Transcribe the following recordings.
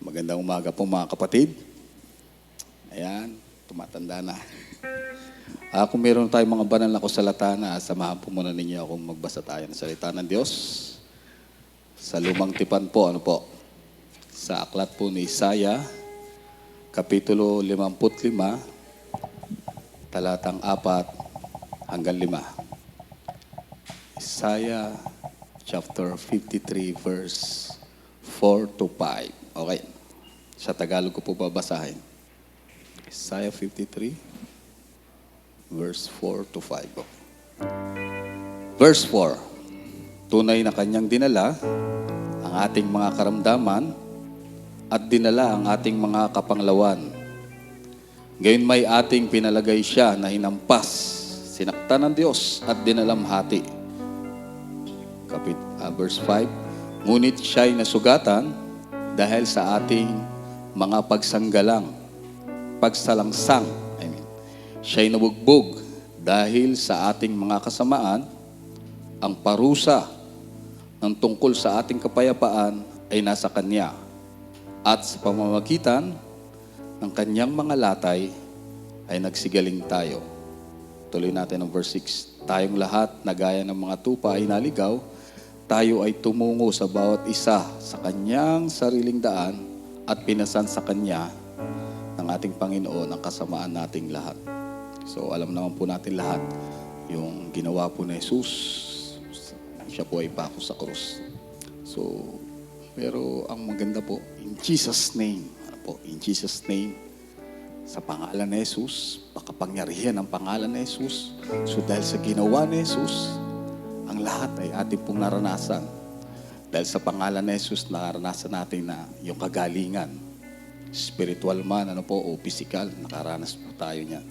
Magandang umaga po mga kapatid. Ayan, tumatanda na. Kung meron tayong mga banal na kusalata na, samahan po muna ninyo akong magbasa tayo ng salita ng Diyos. Sa lumang tipan po, sa aklat po ni Isaiah, Kapitulo 55, talatang 4 hanggang 5. Isaiah chapter 53, verse 4 to 5. Okay. Sa Tagalog ko po babasahin. Isaiah 53, verse 4 to 5. Okay. Verse 4. Tunay na kanyang dinala ang ating mga karamdaman at dinala ang ating mga kapanglawan. Gayon may ating pinalagay siya na hinampas, sinaktan ng Diyos at dinalamhati. Verse 5. Ngunit siya'y nasugatan dahil sa ating mga pagsalangsang. Siya'y nabugbog dahil sa ating mga kasamaan. Ang parusa ng tungkol sa ating kapayapaan ay nasa Kanya. At sa pamamagitan ng Kanyang mga latay ay nagsigaling tayo. Tuloy natin ang verse 6. Tayong lahat na gaya ng mga tupa ay naligaw. Tayo ay tumungo sa bawat isa sa kanyang sariling daan at pinasan sa kanya ng ating Panginoon ang kasamaan nating lahat. So alam naman po natin lahat yung ginawa po ni Jesus. Siya po ay pako sa krus. So, pero ang maganda po, in Jesus' name, in Jesus' name, sa pangalan ni Jesus, pakapangyarihan ang pangalan ni Jesus. So dahil sa ginawa ni Jesus, ang lahat ay ating pong naranasan. Dahil sa pangalan ni Jesus, naranasan natin na yung kagalingan. Spiritual man, o physical, nakaranas po tayo niya.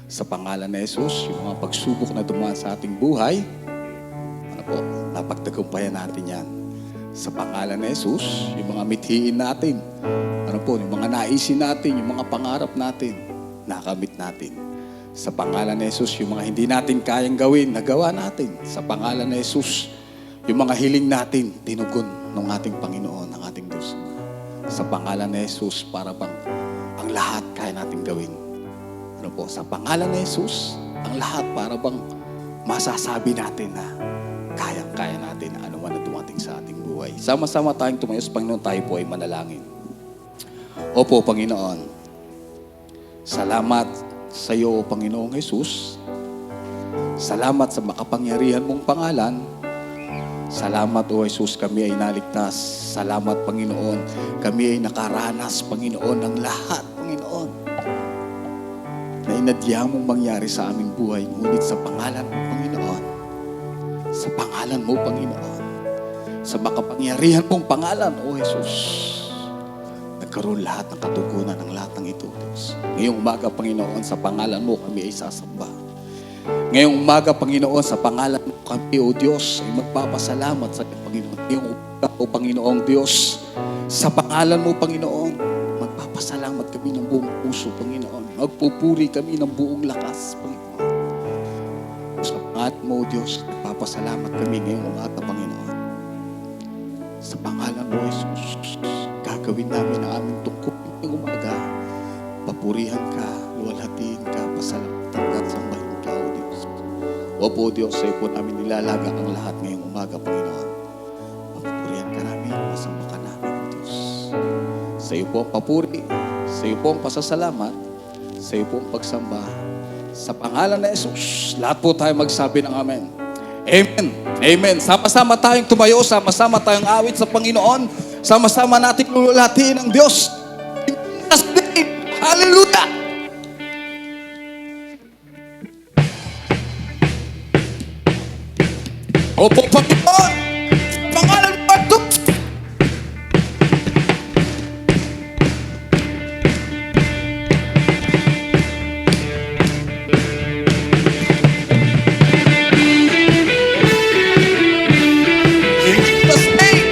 Sa pangalan ni Jesus, yung mga pagsubok na dumaan sa ating buhay, napagtagumpayan natin yan. Sa pangalan ni Jesus, yung mga mithiin natin, yung mga naisin natin, yung mga pangarap natin, nakamit natin. Sa pangalan ni Jesus, yung mga hindi natin kayang gawin, nagawa natin. Sa pangalan ni Jesus, yung mga hiling natin, tinugon ng ating Panginoon, ng ating Diyos. Sa pangalan ni Jesus, para bang ang lahat kaya natin gawin. Sa pangalan ni Jesus, ang lahat para bang masasabi natin na kayang-kaya natin na anuman na dumating sa ating buhay. Sama-sama tayong tumayo sa Panginoon, tayo po ay manalangin. Opo, Panginoon, salamat sa iyo, Panginoong Jesus. Salamat sa makapangyarihan mong pangalan. Salamat, O Jesus, kami ay naligtas. Salamat, Panginoon, kami ay nakaranas, Panginoon, ng lahat, Panginoon, na inadya mong mangyari sa aming buhay. Ngunit sa pangalan mo, Panginoon, sa pangalan mo, Panginoon, sa makapangyarihan mong pangalan, O Jesus, nagkaroon lahat ng katugunan ng lahat ng ito, Diyos. Ngayong umaga, Panginoon, sa pangalan mo kami ay sasamba. Ngayong umaga, Panginoon, sa pangalan mo kami, O Diyos, ay magpapasalamat sa Panginoon. Ngayong umaga, O Panginoong Diyos, sa pangalan mo, Panginoon, magpapasalamat kami ng buong puso, Panginoon. Magpupuri kami ng buong lakas, Panginoon. Sa pangalan mo, O Diyos, magpapasalamat kami ngayong umaga, Panginoon. Sa pangalan mo, Jesus, gagawin namin ang aming tungkol ngayong umaga. Papurihan ka, luwalhatiin ka, pasalamatan ka at sambahin ka, O Diyos. Opo, Diyos, sa iyo po namin nilalaga ang lahat ngayong umaga, Panginoon. Papurihan ka namin, masamba ka namin, O Diyos. Sa iyo po ang papuri, sa iyo po ang pasasalamat, sa iyo po ang pagsamba. Sa pangalan na Jesus, lahat po tayo magsabi ng Amen. Amen. Amen. Sama-sama tayong tumayo, sama-sama tayong awit sa Panginoon, sama-sama nating luluhatiin ang Diyos. Hallelujah! Opo, Panginoon! Pangalan mo ito! In Jesus' name!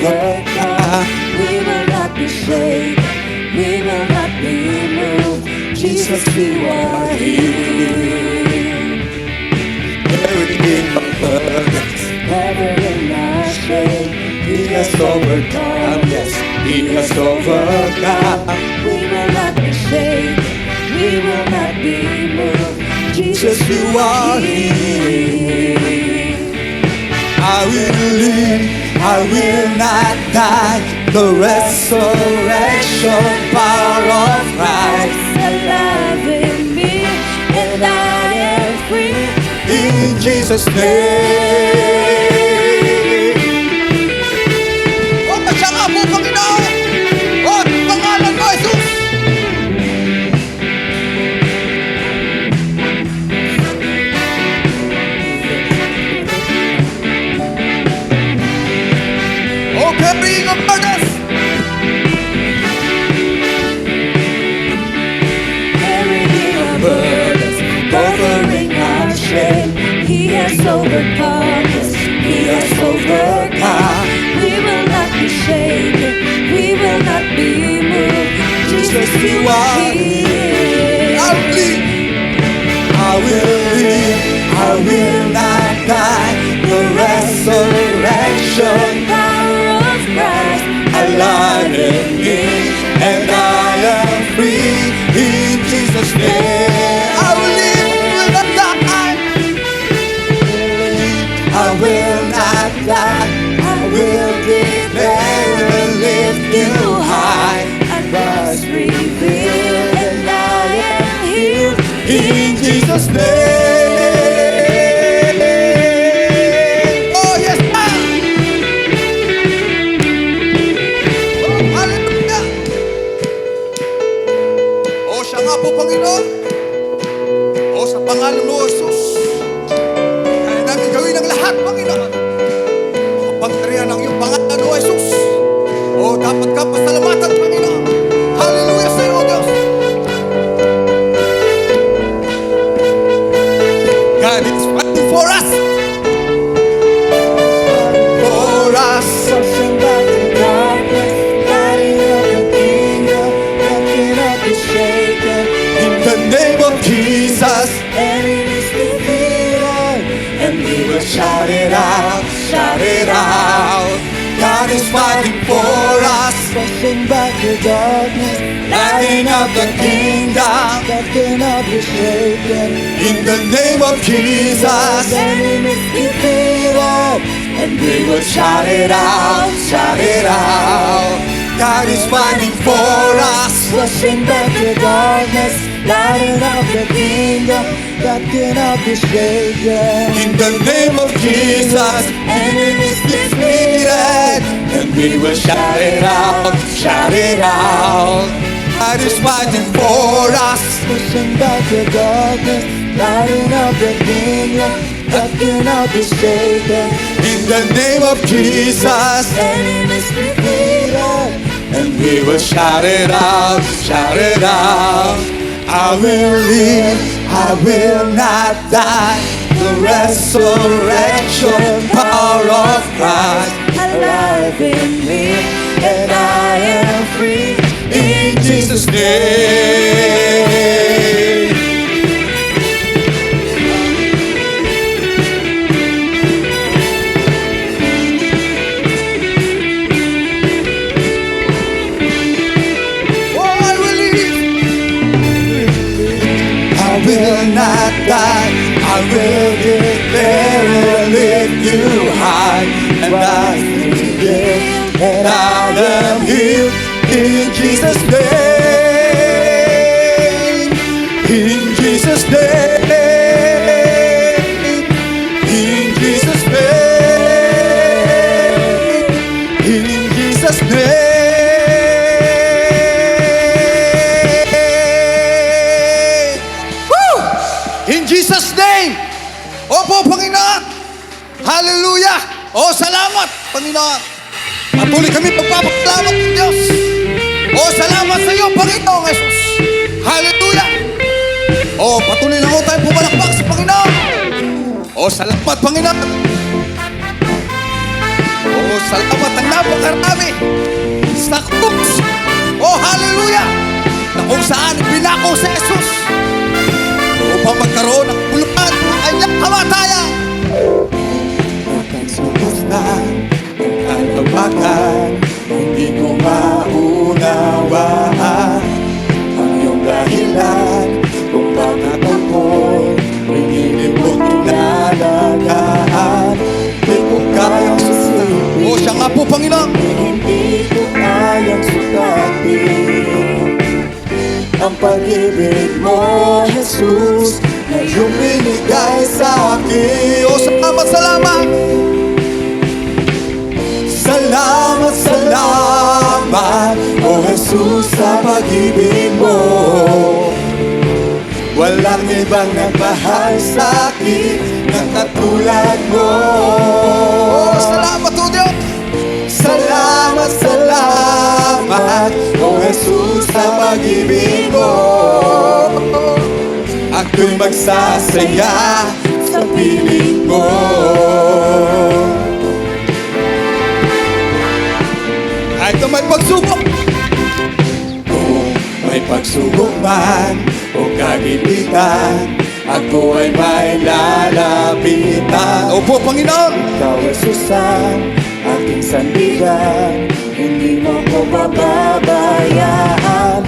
overcome. We will not be shaken. We will not be moved. Jesus, you are here. Everything but burdens, Never in our shame. He has overcome. Yes, He has overcome. We will not be shaken. We will not be moved. Jesus, you are here. I will live, I will not die. The resurrection power of Christ Alive in me, and I am free. in Jesus' name. O, siya nga po, Panginoon! O, pangalan mo, Jesus! O, carrying of burdens! Carrying our burdens, covering our shame. He has overcome us. He has overcome. We will not be shaken. We will not be moved. Jesus, you are here. I will live, I will not die. The resurrection Power of Christ, alive in me, and I am free in Jesus' name. I will live, will not die. I will not die. I will declare and lift you high. and Christ revealed, and I am healed. In Jesus' name. Oh, yes, sir. Oh, hallelujah. Oh, siya nga po, Panginoon. Oh, sa pangalan mo, Jesus. Kaya namin gawin ang lahat, Panginoon. Kapangyarihan ng iyong pangalan mo, Jesus. Oh, dapat ka pasalamatan, Panginoon. Hallelujah sa iyo, Diyos. God is fighting for us. For us. Pushing back the darkness, lighting up the kingdom, nothing up is shaken. In the name of Jesus. Enemies defeated, and we will shout it out, Shout it out. God is fighting for us. pushing back the darkness, Lighting up the kingdom. nothing up is shaken. In the name of Jesus. Enemies defeated, And we will shout it out. Shout it out. God is fighting for us. pushing back the darkness, lighting up the kingdom, nothing up is shaken. In the name of Jesus. Enemies Defeated. And we will shout it out. Shout it out. God is fighting for us. pushing back the darkness, lighting up the kingdom, nothing up is shaken. In the name of Jesus. Enemies defeated, And we will shout it out, shout it out. I will live, I will not die. The resurrection power of Christ alive in me, and I am free. in Jesus' name. Oh, I will live. I will not die. I will declare and lift you high. And I will and I am healed in Jesus' name. In Jesus' name. In Jesus' name. In Jesus' name. Woo! In Jesus' name. Opo, Panginoon. Hallelujah. O, salamat, Panginoon. Patuloy kami pagpapasalamat ng Diyos. O, salamat sa iyo, Panginoon Jesus. Hallelujah. O, patuloy lang tayo pumalakpak sa Panginoon. O, salamat, Panginoon. O, Oh, salamat ang napakarami sa krus. Oh, hallelujah! Na kung saan pinako sa Jesus upang magkaroon ng pulutan ng kanyang kamatayan. Nakasubos na ang kalawakan, hindi ko maunawaan ang iyong dahilan kung bakit ako'y pinili mo inalagaan. Di ko kayang susipin. O siya nga po, Panginoon. Hindi ko kayang sukatin ang pag-ibig mo, Jesus, na iyong binigay sa akin. O salamat, salamat. Salamat, salamat, o Jesus, sa pag-ibig mo. Walang ibang nagmahal sa akin na katulad mo. Oh, salamat o Diyos! Salamat, salamat, o Jesus, sa pag-ibig mo. Ako'y magsasaya sa piling mo. Kahit na may pagsubok, kung may pagsubok man o kagilitan, ako ay may lalapitan. Opo, Panginoon! Ikaw ay susang aking sandigan, hindi mo ko bababayaan.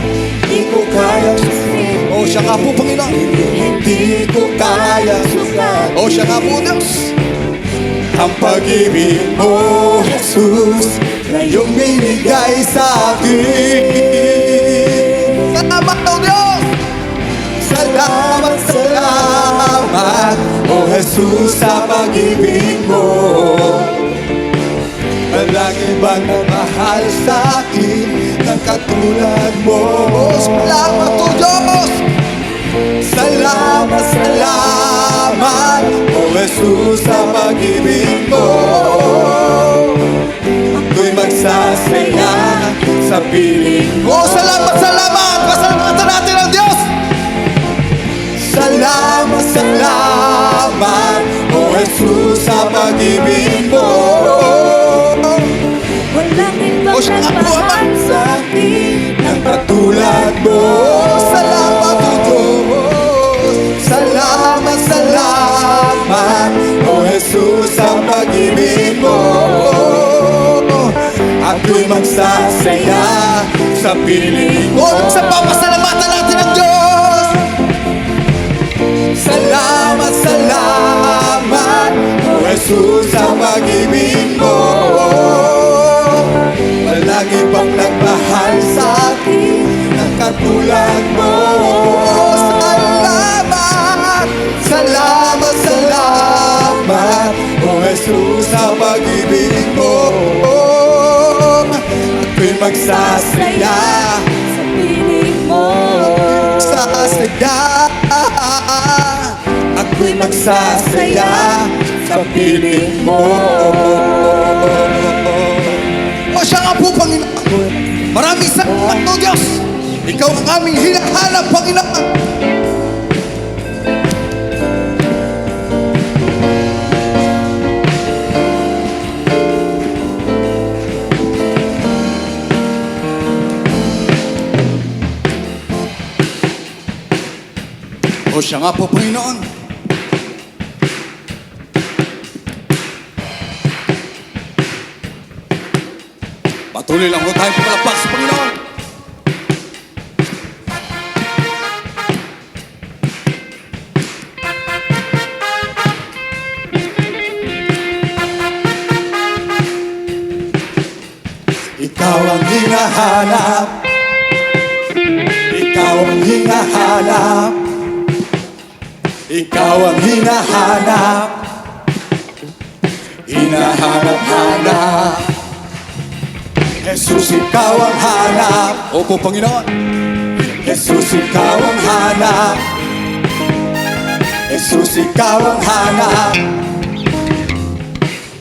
Di ko kayang susukin. O siya nga po, Panginoon! Hindi ko kayang susukin. O siya nga po, Diyos! Ang pag-ibig mo, Jesus, na iyong binigay sa akin. Salamat o Diyos! Salamat, salamat, o Jesus, sa pag-ibig mo. Walang ibang nagmahal sa akin ng katulad mo. Salamat o Diyos! Salamat, salamat, o Jesus, sa pag-ibig mo. Ako'y magsasaya sa piling mo. Salamat, salamat! Pasalamatan natin ang Diyos! Salamat, salamat, o Jesus, sa pag-ibig mo. Walang ibang nagmahal sa akin ng katulad mo. Salamat o Diyos. Salamat, salamat, o Jesus, sa pag-ibig mo. Ako'y magsasaya sa piling mo. Sa papasalamatan natin ang Diyos. Salamat, salamat, o Jesus, sa pag-ibig mo. Walang ibang nagmahal sa akin ng katulad mo. Salamat, salamat, salamat, o Jesus, sa pag-ibig mo. Ako'y magsasaya sa piling mo. Sasaya, ako'y magsasaya sa piling mo. O siya nga po, Panginoon. Maraming salamat o Diyos. Ikaw ang aming hinahanap, Panginoon. O siya nga po, Panginoon. Patuloy lang po tayong pumalapak sa Panginoon. Ikaw ang hinahanap. Ikaw ang hinahanap. Ikaw ang hinahanap. Hinahanap-hanap. Jesus, ikaw ang hanap. Opo, Panginoon. Jesus, ikaw ang hanap. Jesus, ikaw ang hanap.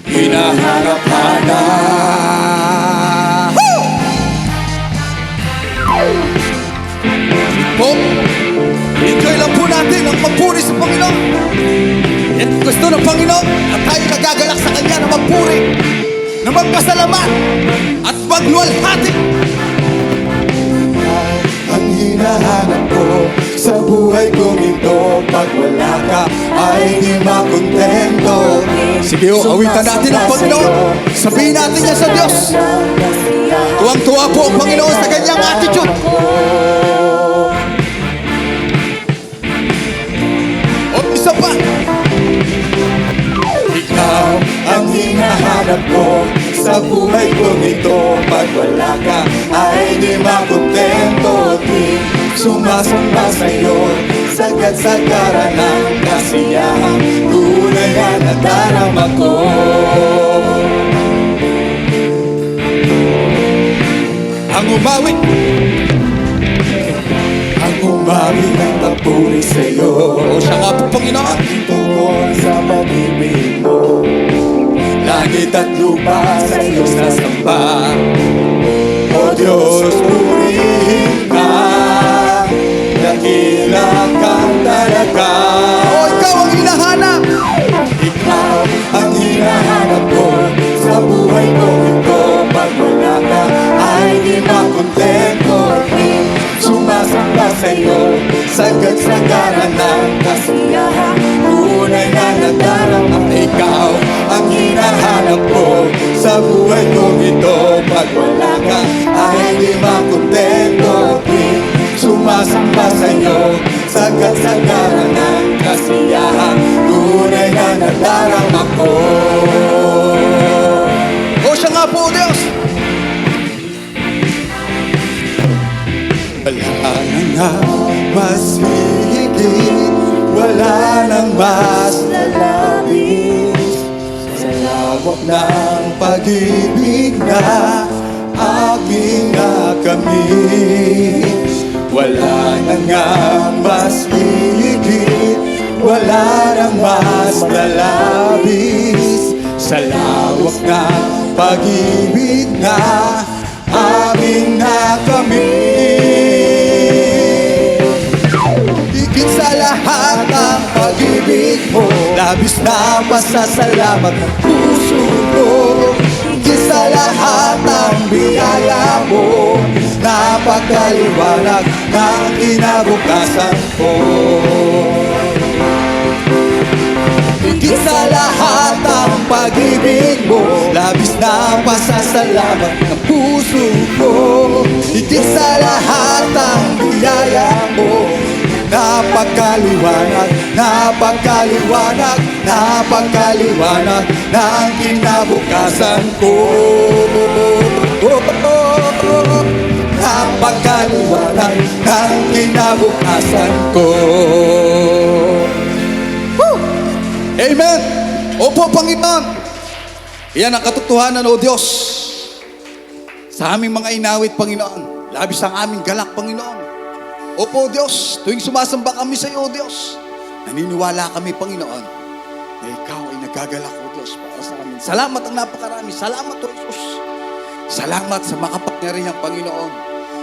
Hinahanap-hanap. Po, enjoy lang po natin ang magpuri sa Panginoon. Yan gusto ng Panginoon at tayo nagagalak sa Kanya na magpuri. na magpasalamat at magluwalhati. Ang hinahanap ko sa buhay kong ito, pag wala ka ay di makontento. Sige, awitan natin ang Panginoon. Sabihin natin yan sa Diyos. Tuwang-tuwa po ang Panginoon sa kanyang attitude. O isa pa. Ikaw ang hinahanap ko sa buhay kong ito, pag wala ka ay di makontento. Di sumasamba sa'yo, sagad-sagara ng kasiyahan, tunay na nadarama ko. Ang umawit, Ang umami ng papuri sa'yo, o siya nga po Panginoon. tungkol sa pag-ibig mo. Langit at lupa sa'yo sasamba. O Diyos, purihin ka, dakila kang talaga. O ikaw ang hinahanap. Ikaw ang hinahanap ko sa buhay ko ito, pag wala ka ay di makontento. Sumasamba sa'yo, sagad-sagara ng kasiyahan, tunay na nadarama. Ikaw ang hinahanap ko sa buhay kong ito, pag wala ka ay di makontento. Sumasamba sa'yo, sagad-sagara ng kasiyahan, tunay na nadarama ko. O siya nga po Diyos. Wala nang nga mas higit, wala nang mas lalabis sa lawak ng pag-ibig na aking nakamit. Wala nang nga mas higit, wala nang mas lalabis sa lawak ng pag-ibig na aming nakamit. Higit sa lahat ng pag-ibig mo, labis na pasasalamat ng puso ko. Higit sa lahat ng biyaya mo, napakaliwanag ng kinabukasan ko. Higit sa lahat ng pag-ibig mo, labis na pasasalamat ng puso ko. Higit sa lahat ng biyaya mo, napakaliwanag, napakaliwanag, napakaliwanag ng kinabukasan ko. Napakaliwanag ng kinabukasan ko. Amen. Opo, Panginoon. Iyan ang katotohanan, O Diyos. Sa aming mga inawit, Panginoon, labis ang aming galak, Panginoon. Opo, Diyos, tuwing sumasamba kami sa iyo, O Diyos, naniniwala kami, Panginoon, na Ikaw ay nagagalak, O Diyos, para sa amin. Salamat ang napakarami. Salamat, O Jesus. Salamat sa makapangyarihang Panginoon.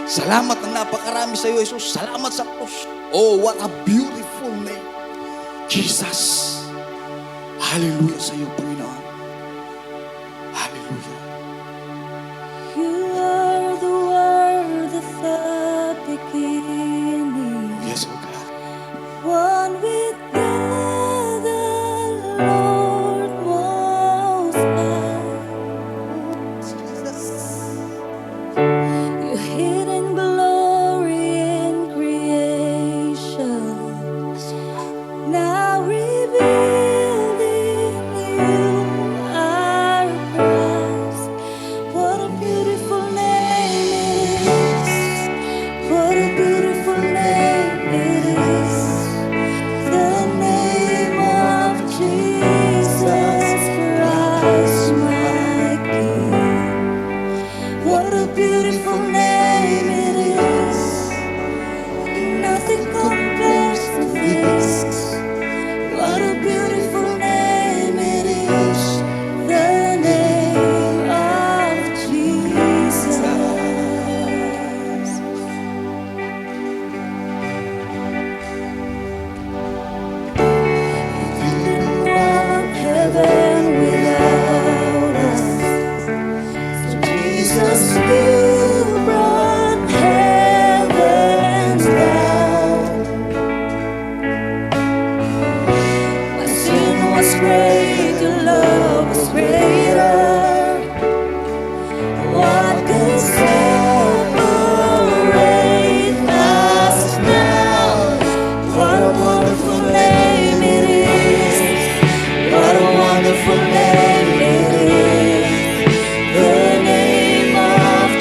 Salamat ang napakarami sa iyo, Jesus. Salamat sa krus. Oh, what a beautiful name. Jesus. Hallelujah sa iyo, Panginoon. Hallelujah. You are the word of the beginning, Yes, O God. one with God, the Lord Most High. Your hidden glory in creation, now revealed in you are Christ. What a beautiful name it is. What a beautiful name it is. The name of Jesus Christ, my King. What a beautiful name it is. Nothing compares to this. What a beautiful name it is. The name of Jesus. You didn't want heaven without us. Jesus, you brought heavens down. My sin was great, your love was greater. What could separate us now? What a wonderful name it is. What a wonderful name it is. The name of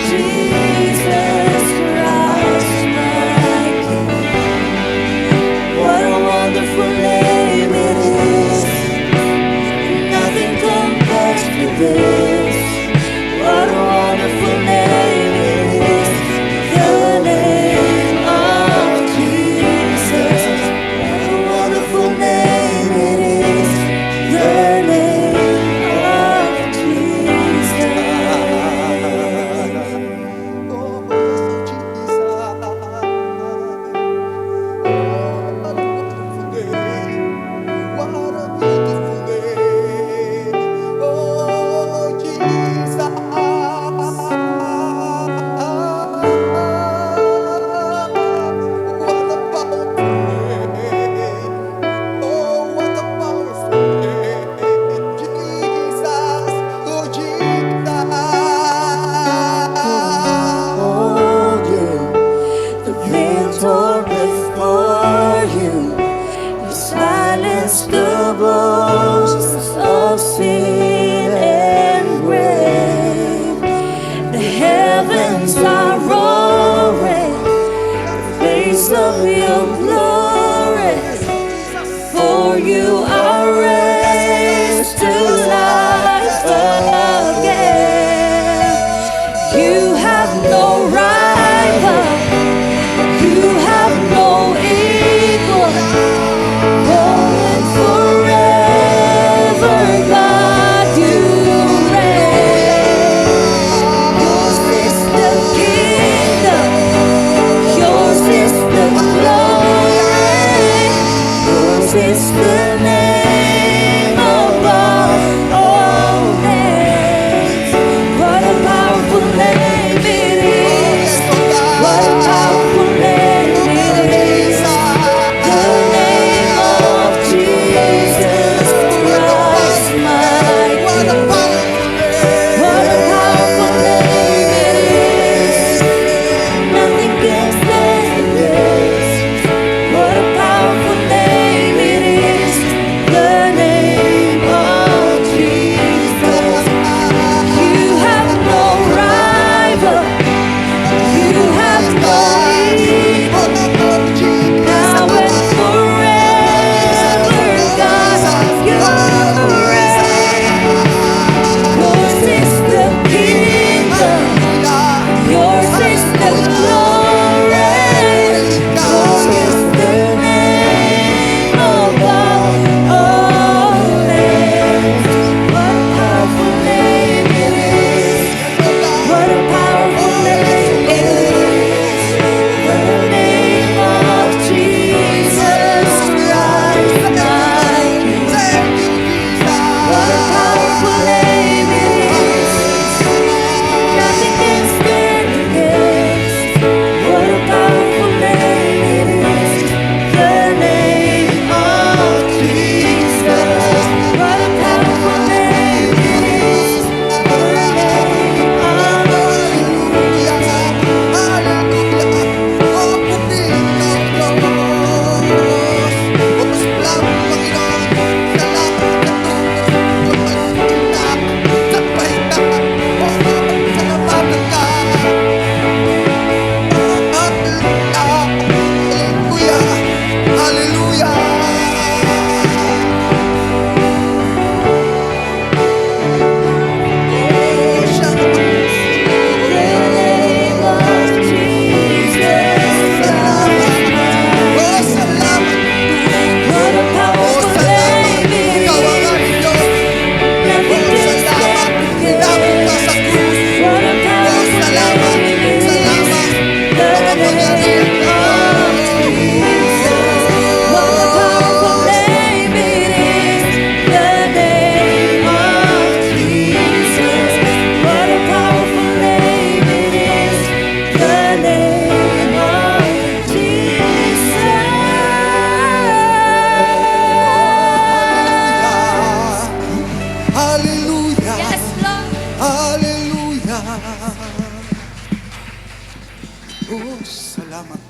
Oh, salamat.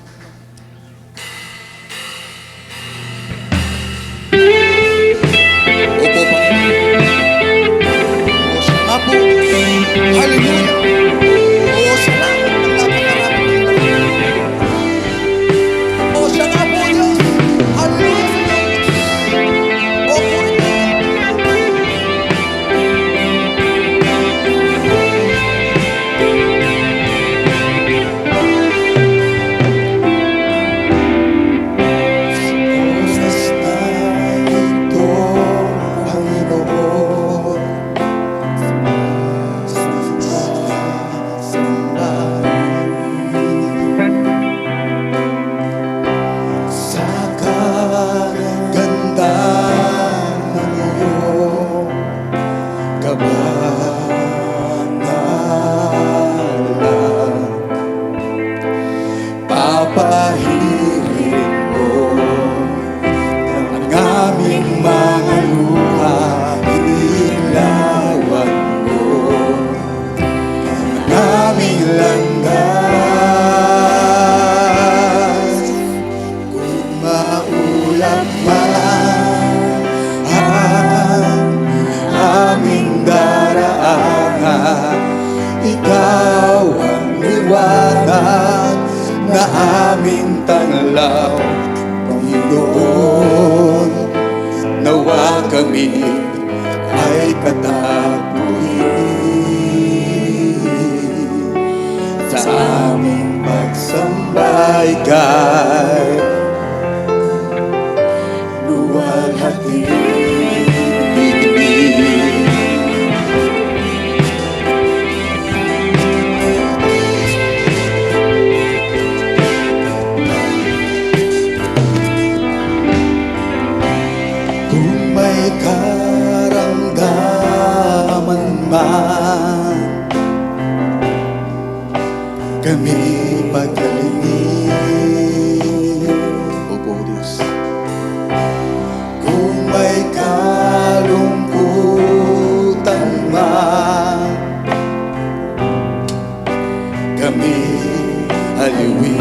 Opo, Panginoon. Oh, siya nga po. Hallelujah. Oh, salamat ng napakarami. Oh, siya nga po, Diyos. Hallelujah. Oh, purihin. Oras na ito, Panginoon, sa kaganda ng iyong kabanalan, papahirin ko ang aming mga luha, ilawan mo ang aming landas. Kung maulan man ang aming daraanan, ikaw ang liwanag na aming tanglaw. Panginoon, nawa kami ay katapuin sa aming pagsambay kay luwalhati. Kung may karamdaman man, kami pagalingin. Opo, Diyos. Kung may kalungkutan man, kami aliwin.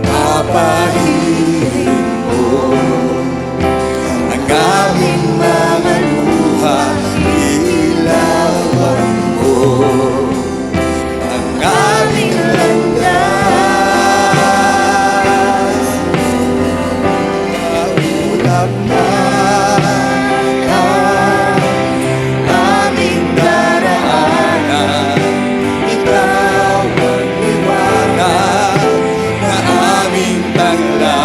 Papahirin mo ang aming mga luha, ilawan mo ang aming landas. Maulap na ang aming daraanan, ikaw ang liwanag na aming tanglaw.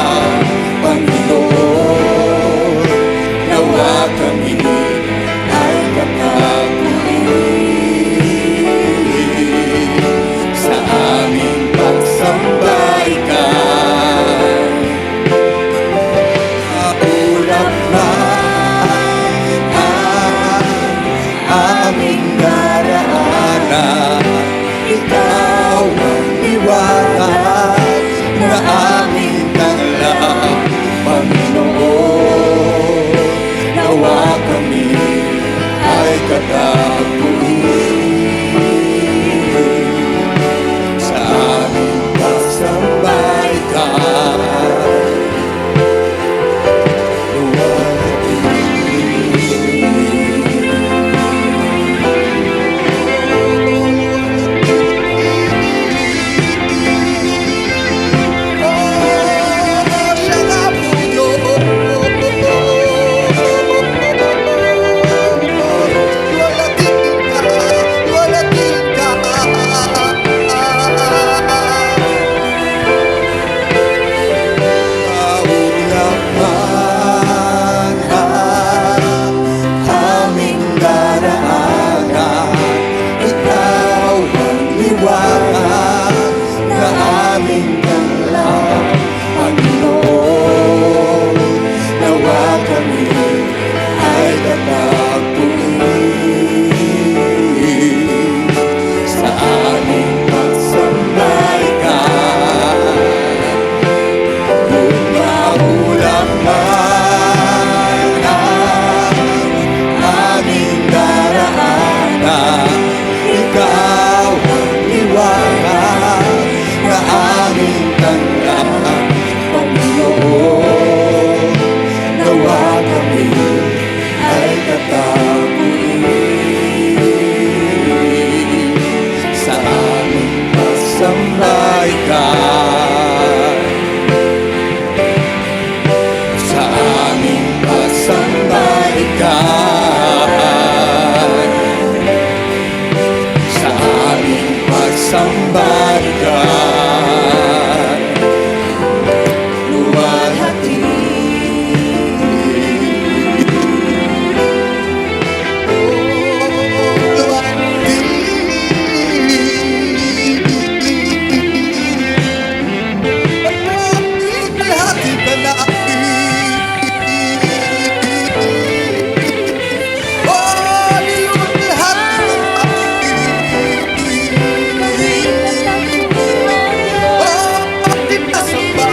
na ikaw ang liwanag na aming tanggap, Panginoon. Nawa kami ay katapuin sa aming pagsamba ika'y, sa aming pagsamba ika'y, sa aming pagsamba ika'y luwalhati. Luwalhati ka na. Oh, niluwalhati ka na. Oh, pinasamba.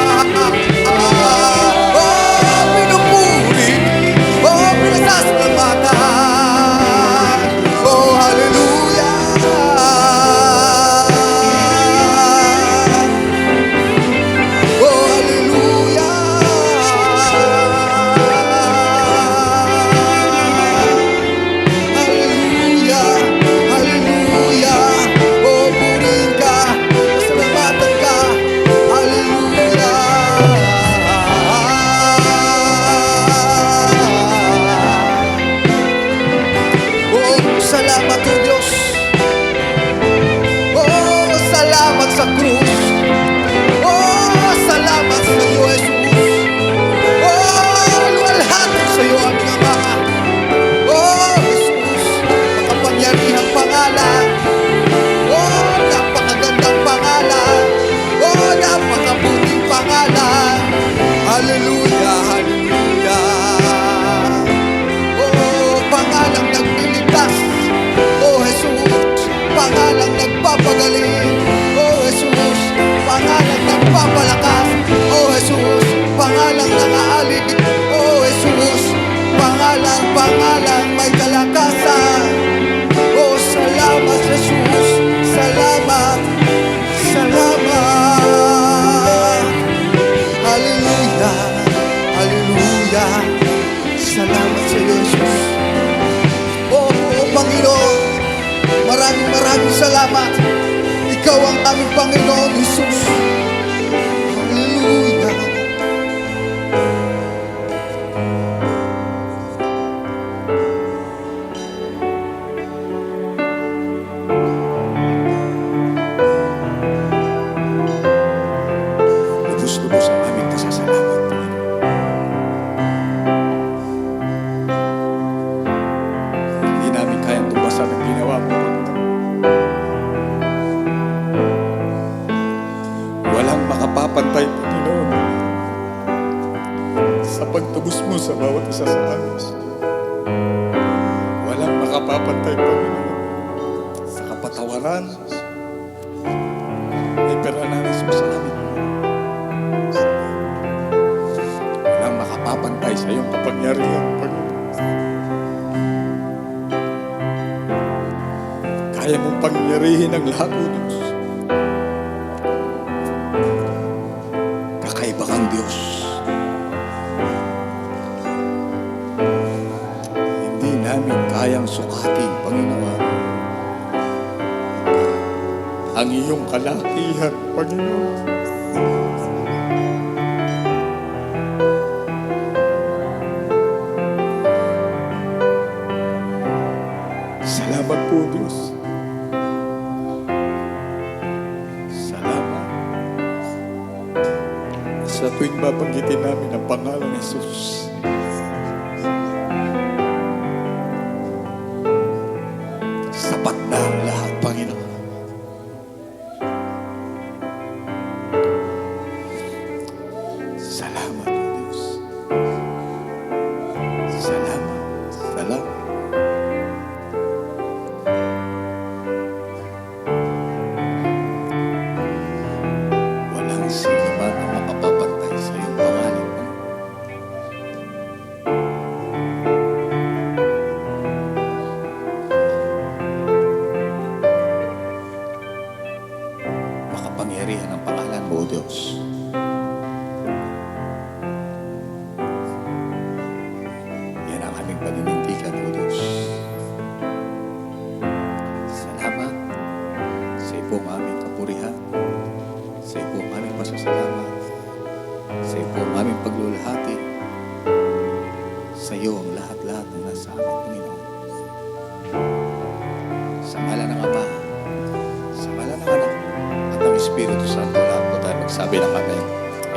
Oh, pinupuri. Oh, pinasasalamatan. Oh, hallelujah. Oh, hallelujah. Hallelujah. Hallelujah. Oh, purihin ka. Pasalamatan ka. Hallelujah. Oh, salamat o Diyos. Oh, salamat sa krus. Oh, salamat sa iyo, Jesus. Oh, luwalhati sa iyo, aming Ama. Oh, Jesus, makapangyarihang pangalan. Oh, napakagandang pangalan. Oh, napakabuting pangalan. Hallelujah, hallelujah. Oh, pangalang nagliligtas. Oh, Jesus, pangalang nagpapagaling. Oh, Jesus, pangalang nagpapalakas. Oh, Jesus, pangalang nangaalig. Oh, Jesus, pangalang may kalakasan. Oh, salamat, Jesus. Salamat, salamat. Hallelujah, hallelujah. Salamat sa iyo, Jesus. Oh, Panginoon, maraming salamat. Ikaw ang aming Panginoon, Jesus. Hallelujah. Lubos-lubos ang aming pasasalamat, Panginoon. Hindi namin kayang tubasan ang ginawa mo, Panginoon. Walang makapapantay, Panginoon, sa pagtubos mo sa bawat isa sa amin. Walang makapapantay, Panginoon, sa kapatawaran na ipinaranas mo sa amin. Walang makapapantay sa iyong kapangyarihan, Panginoon. Kaya mong pangyarihin ang lahat, O Diyos. Kakaiba kang Diyos. Hindi namin kayang sukatin, Panginoon, ang iyong kalakihan, Panginoon. Salamat po, Diyos. Salamat sa tuwing babanggitin namin ang pangalan ni Jesus. Sapat na ang lahat, Panginoon. Salamat, O Diyos. Salamat, salamat. Walang sino man ang makapapantay sa iyong pangalan, Panginoon. Diyos. Yan ang aming paninindigan, O Diyos. Salamat sa iyo pong aming kapurihan, sa iyo pong aming pasasalamat, sa iyo pong aming paglulahati, sa iyo ang lahat-lahat ng nasa amin, Panginoon. Sa ngalan ng Ama, sa ngalan ng Anak, at ng Espiritu Santo, lahat po tayo magsabi ng Amen.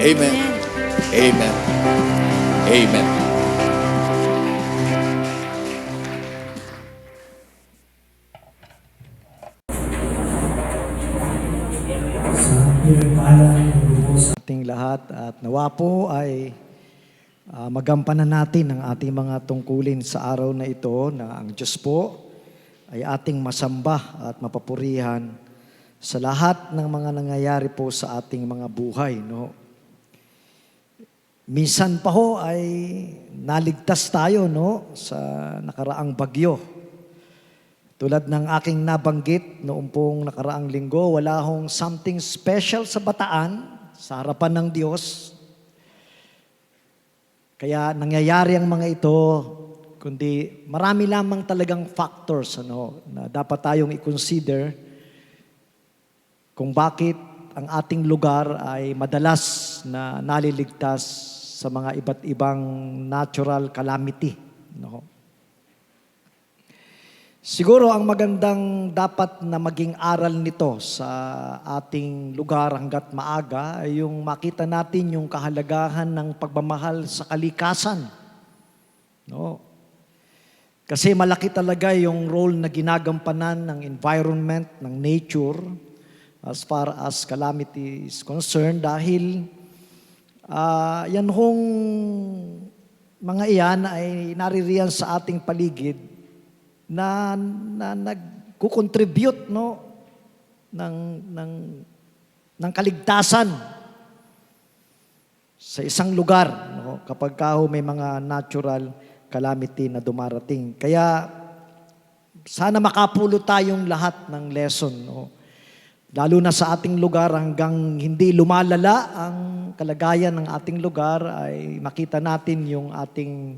Amen. Amen. Amen. Sa ating lahat at nawa po ay magampanan natin ang ating mga tungkulin sa araw na ito na ang Diyos po ay ating masamba at mapapurihan sa lahat ng mga nangyayari po sa ating mga buhay. No? Minsan pa ho ay naligtas tayo no, sa nakaraang bagyo. Tulad ng aking nabanggit noong pong nakaraang linggo, wala hong something special sa Bataan, sa harapan ng Diyos. Kaya nangyayari ang mga ito, kundi marami lamang talagang factors na dapat tayong i-consider kung bakit ang ating lugar ay madalas na naliligtas sa mga iba't ibang natural calamity. No? Siguro ang magandang dapat na maging aral nito sa ating lugar hanggat maaga ay yung makita natin yung kahalagahan ng pagmamahal sa kalikasan. No? Kasi malaki talaga yung role na ginagampanan ng environment, ng nature, as far as calamity is concerned dahil yan hong mga iyan ay naririyan sa ating paligid na nagko-contribute no ng kaligtasan sa isang lugar no kapag may mga natural calamity na dumarating. Kaya sana makapulot tayong lahat ng lesson no. Lalo na sa ating lugar hanggang hindi lumalala ang kalagayan ng ating lugar ay makita natin yung ating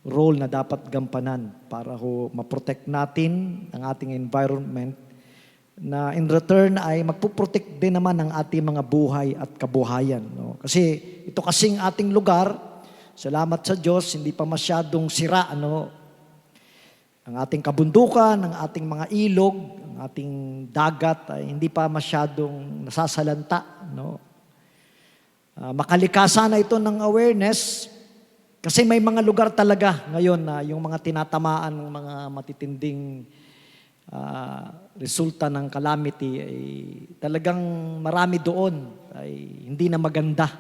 role na dapat gampanan para ma-protect natin ang ating environment na in return ay magpuprotect din naman ang ating mga buhay at kabuhayan. No? Kasi ito kasing ating lugar, salamat sa Diyos, hindi pa masyadong sira. Ang ating kabundukan, ang ating mga ilog, ang ating dagat ay hindi pa masyadong nasasalanta. No? Makalikasan na ito ng awareness. Kasi may mga lugar talaga ngayon na yung mga tinatamaan ng mga matitinding resulta ng calamity ay talagang marami doon ay hindi na maganda.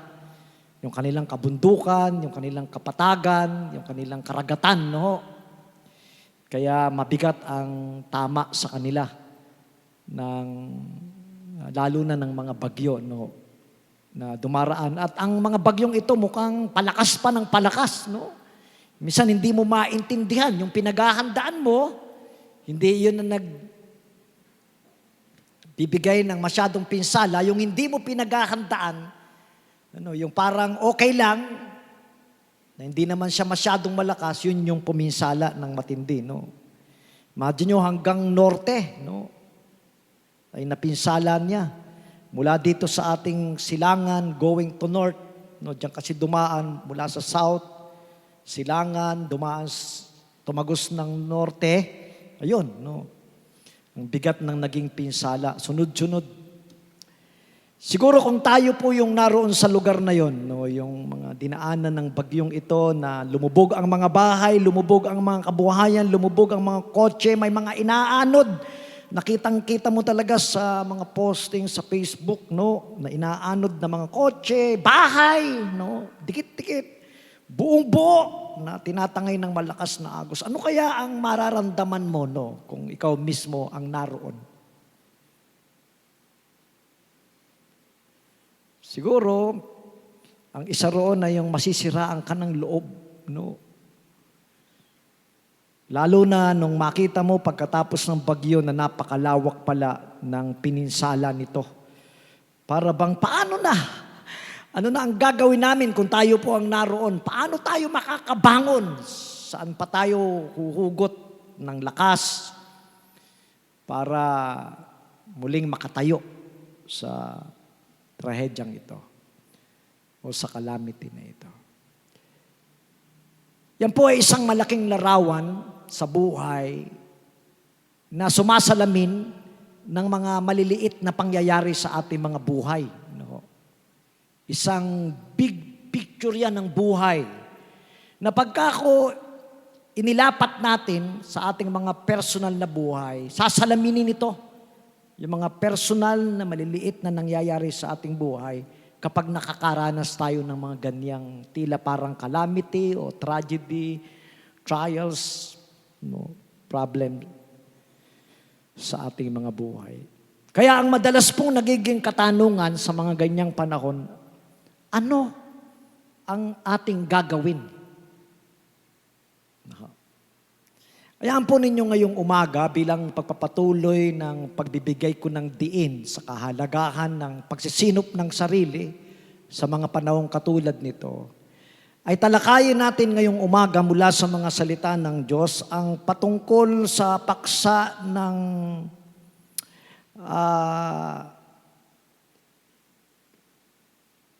Yung kanilang kabundukan, yung kanilang kapatagan, yung kanilang karagatan. No? Kaya mabigat ang tama sa kanila lalo na ng mga bagyo. No? Na dumaraan. At ang mga bagyong ito mukhang palakas pa ng palakas. No? Minsan hindi mo maintindihan. Yung pinaghahandaan mo, hindi yun na bibigay ng masyadong pinsala. Yung hindi mo pinaghahandaan, yung parang okay lang, na hindi naman siya masyadong malakas, yun yung puminsala ng matindi. No? Imagine nyo hanggang norte, no? Ay napinsala niya. Mula dito sa ating silangan, going to north, no, diyan kasi dumaan mula sa south, silangan, tumagos ng norte, ayun, no. Ang bigat ng naging pinsala, sunod-sunod. Siguro kung tayo po yung naroon sa lugar na yon, no, yung mga dinaanan ng bagyong ito na lumubog ang mga bahay, lumubog ang mga kabuhayan, lumubog ang mga kotse, may mga inaanod. Nakitang-kita mo talaga sa mga posting sa Facebook, no, na inaanod na mga kotse, bahay, no, dikit-dikit, buong-buo na tinatangay ng malakas na agos. Ano kaya ang mararamdaman mo, no, kung ikaw mismo ang naroon? Siguro, ang isa roon ay yung masisiraan ka ng loob, no. Lalo na nung makita mo pagkatapos ng bagyo na napakalawak pala ng pininsala nito. Para bang paano na? Ano na ang gagawin namin kung tayo po ang naroon? Paano tayo makakabangon? Saan pa tayo huhugot ng lakas para muling makatayo sa trahedyang ito o sa calamity na ito? Yan po ay isang malaking larawan sa buhay na sumasalamin ng mga maliliit na pangyayari sa ating mga buhay. No? Isang big picture yan ng buhay na pagka inilapat natin sa ating mga personal na buhay, sasalaminin ito yung mga personal na maliliit na nangyayari sa ating buhay kapag nakakaranas tayo ng mga ganyang tila parang calamity o tragedy, trials, problem sa ating mga buhay. Kaya ang madalas pong nagiging katanungan sa mga ganyang panahon, ano ang ating gagawin? Hayaan po ninyo ngayong umaga bilang pagpapatuloy ng pagbibigay ko ng diin sa kahalagahan ng pagsisinop ng sarili sa mga panahong katulad nito, ay talakayin natin ngayong umaga mula sa mga salita ng Diyos ang patungkol sa paksa ng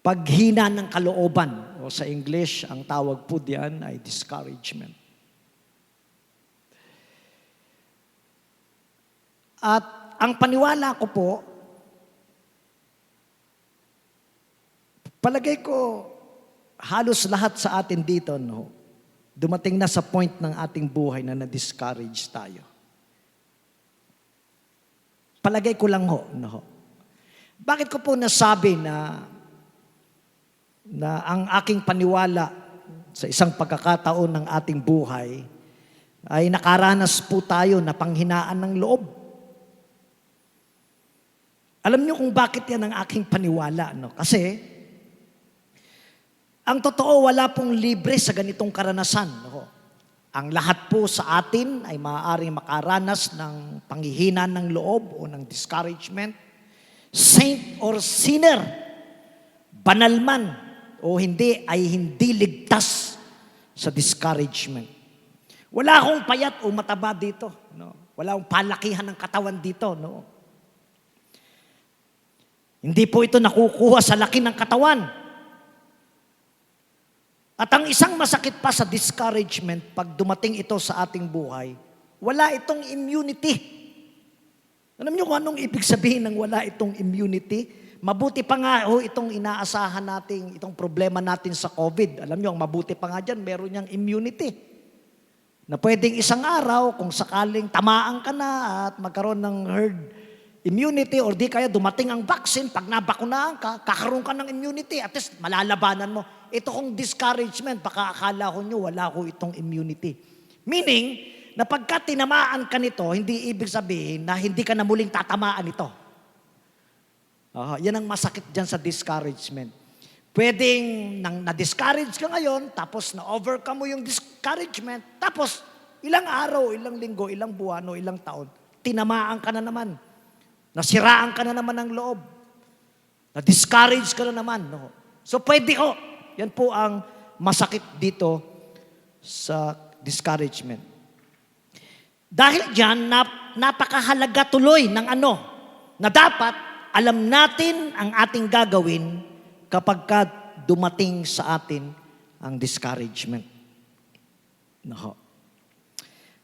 paghina ng kalooban, o sa English, ang tawag po diyan ay discouragement. At ang paniwala ko po, palagay ko, halos lahat sa atin dito, dumating na sa point ng ating buhay na na-discourage tayo. Palagay ko lang Bakit ko po nasabi na ang aking paniwala sa isang pagkakataon ng ating buhay ay nakaranas po tayo na panghinaan ng loob? Alam niyo kung bakit yan ang aking paniwala, Kasi, ang totoo, wala pong libre sa ganitong karanasan. Ang lahat po sa atin ay maaaring makaranas ng panghihina ng loob o ng discouragement. Saint or sinner, banal man o hindi, ay hindi ligtas sa discouragement. Wala akong payat o mataba dito. Wala akong palakihan ng katawan dito. Hindi po ito nakukuha sa laki ng katawan. At ang isang masakit pa sa discouragement, pag dumating ito sa ating buhay, wala itong immunity. Alam niyo kung anong ibig sabihin ng wala itong immunity? Mabuti pa nga itong inaasahan natin, itong problema natin sa COVID. Alam niyo, ang mabuti pa nga dyan, meron niyang immunity. Na pwedeng isang araw, kung sakaling tamaan ka na at magkaroon ng herd immunity or di kaya dumating ang vaccine, pag nabakunahan ka, kakaroon ka ng immunity. At least malalabanan mo. Ito kong discouragement, baka akala ko nyo wala ko itong immunity. Meaning, na pagka tinamaan ka nito, hindi ibig sabihin na hindi ka na muling tatamaan ito. Yan ang masakit dyan sa discouragement. Pwedeng na-discourage ka ngayon, tapos na-overcome mo yung discouragement, tapos ilang araw, ilang linggo, ilang buwan, o ilang taon, tinamaan ka na naman. Nasiraan ka na naman ng loob. Na-discourage ka na naman. So pwede ko. Yan po ang masakit dito sa discouragement. Dahil dyan, napakahalaga tuloy ng na dapat alam natin ang ating gagawin kapag dumating sa atin ang discouragement.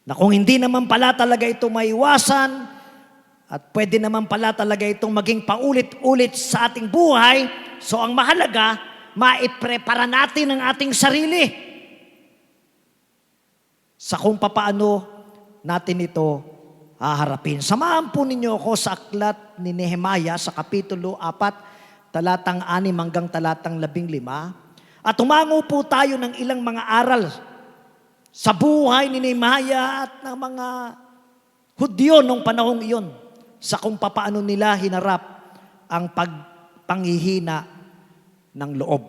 Na kung hindi naman pala talaga ito maiwasan, at pwede naman pala talaga itong maging paulit-ulit sa ating buhay, so ang mahalaga, maiprepara natin ang ating sarili sa kung papaano natin ito haharapin. Samahan po ninyo ako sa aklat ni Nehemiah sa Kapitulo 4, talatang 6 hanggang talatang 15. At tumango po tayo ng ilang mga aral sa buhay ni Nehemiah at ng mga Hudyo nung panahong iyon sa kung papaano nila hinarap ang panghihina ng loob.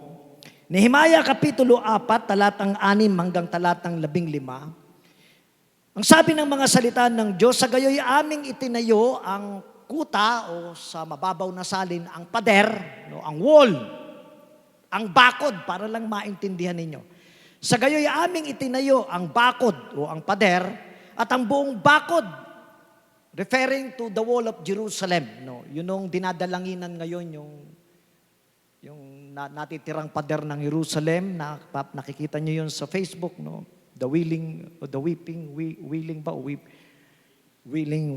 Nehemiah Kapitulo 4, talatang 6 hanggang talatang 15. Ang sabi ng mga salita ng Diyos, sa gayoy aming itinayo ang kuta o sa mababaw na salin ang pader, no, ang wall, ang bakod, para lang maintindihan ninyo. Sa gayoy aming itinayo ang bakod o ang pader at ang buong bakod, referring to the wall of Jerusalem. No? Yun yung dinadalanginan ngayon, yung natitirang pader ng Jerusalem, nakikita nyo yun sa Facebook, no? The willing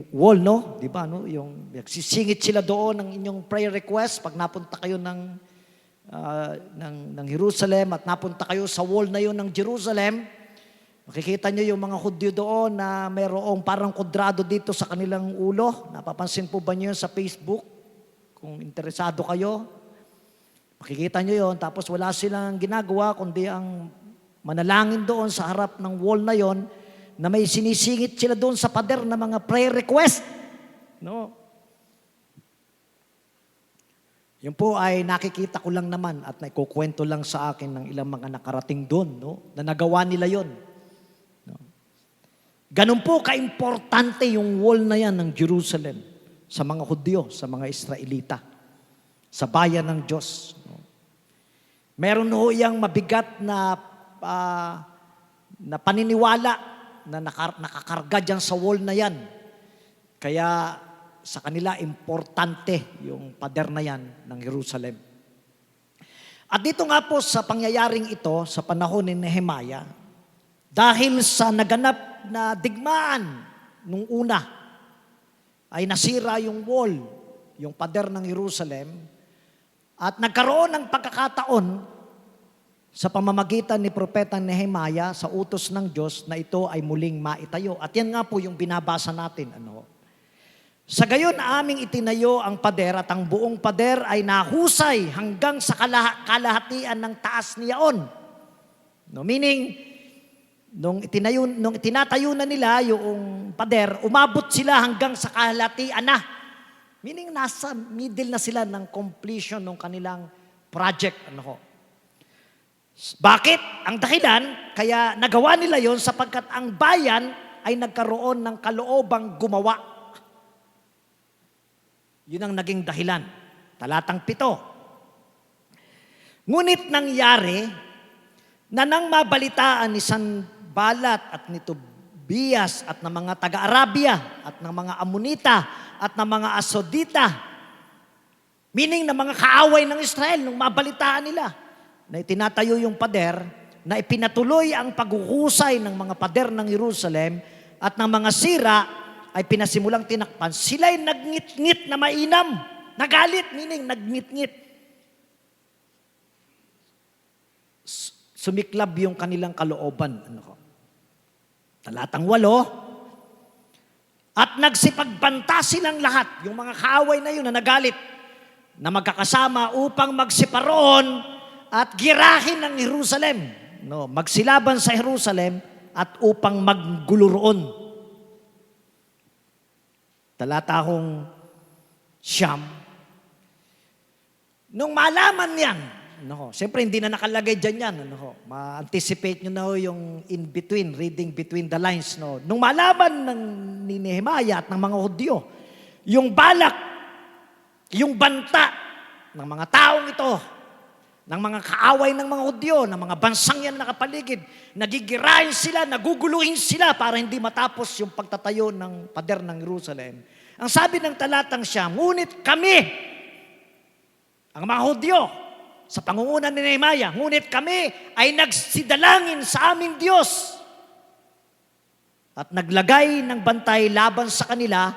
wall, no? Di ba, no? Yung sisingit sila doon ng inyong prayer request pag napunta kayo ng Jerusalem at napunta kayo sa wall na yun ng Jerusalem. Makikita nyo yung mga Hudyo doon na mayroong parang kudrado dito sa kanilang ulo. Napapansin po ba nyo yun sa Facebook? Kung interesado kayo, makikita nyo yun. Tapos wala silang ginagawa kundi ang manalangin doon sa harap ng wall na yon na may sinisingit sila doon sa pader na mga prayer request. No? Yun po ay nakikita ko lang naman at naikukwento lang sa akin ng ilang mga nakarating doon, no? Na nagawa nila yon. No? Ganun po kaimportante yung wall na yan ng Jerusalem sa mga Hudyo, sa mga Israelita, sa bayan ng Diyos. No? Meron ho yang mabigat na paniniwala na nakakarga dyan sa wall na yan. Kaya sa kanila, importante yung pader na yan ng Jerusalem. At dito nga po sa pangyayaring ito, sa panahon ni Nehemiah, dahil sa naganap na digmaan nung una, ay nasira yung wall, yung pader ng Jerusalem, at nagkaroon ng pagkakataon sa pamamagitan ni Propeta Nehemiah sa utos ng Diyos na ito ay muling maitayo. At yan nga po yung binabasa natin. Sa gayon, aming itinayo ang pader at ang buong pader ay nahusay hanggang sa kalahatian ng taas niyaon. No, meaning, nung itinatayo na nila yung pader, umabot sila hanggang sa kalahatian na. Meaning, nasa middle na sila ng completion ng kanilang project. Bakit? Ang dahilan, kaya nagawa nila yon sapagkat ang bayan ay nagkaroon ng kaloobang gumawa. Yun ang naging dahilan. Talatang 7. Ngunit nangyari na nang mabalitaan ni Sanballat at ni Tobias at ng mga taga-Arabia at ng mga Amonita at ng mga Asodita, meaning na mga kaaway ng Israel, nung mabalitaan nila na itinatayo yung pader, na ipinatuloy ang paghuhusay ng mga pader ng Jerusalem at ng mga sira ay pinasimulang tinakpan. Sila'y nagngit-ngit na mainam. Nagalit, meaning nagngit-ngit. Sumiklab yung kanilang kalooban. Talatang 8. At nagsipagbanta silang lahat, yung mga kaaway na yun na nagalit, na magkakasama upang magsiparoon at girahin ng Jerusalem. No, magsilaban sa Jerusalem at upang maggulo roon. Talatahong 9. Nung malaman yan, siyempre hindi na nakalagay dyan yan. Ma-anticipate nyo na yung in between, reading between the lines. Nung malaman ni Nehemiah at ng mga Hudyo, yung balak, yung banta ng mga taong ito, ng mga kaaway ng mga Hudyo, ng mga bansang yan nakapaligid, nagigirahin sila, naguguluhin sila para hindi matapos yung pagtatayo ng pader ng Jerusalem. Ang sabi ng talatang 9, ngunit kami, ang mga Hudyo, sa pangunguna ni Nehemiah, ngunit kami ay nagsidalangin sa aming Diyos at naglagay ng bantay laban sa kanila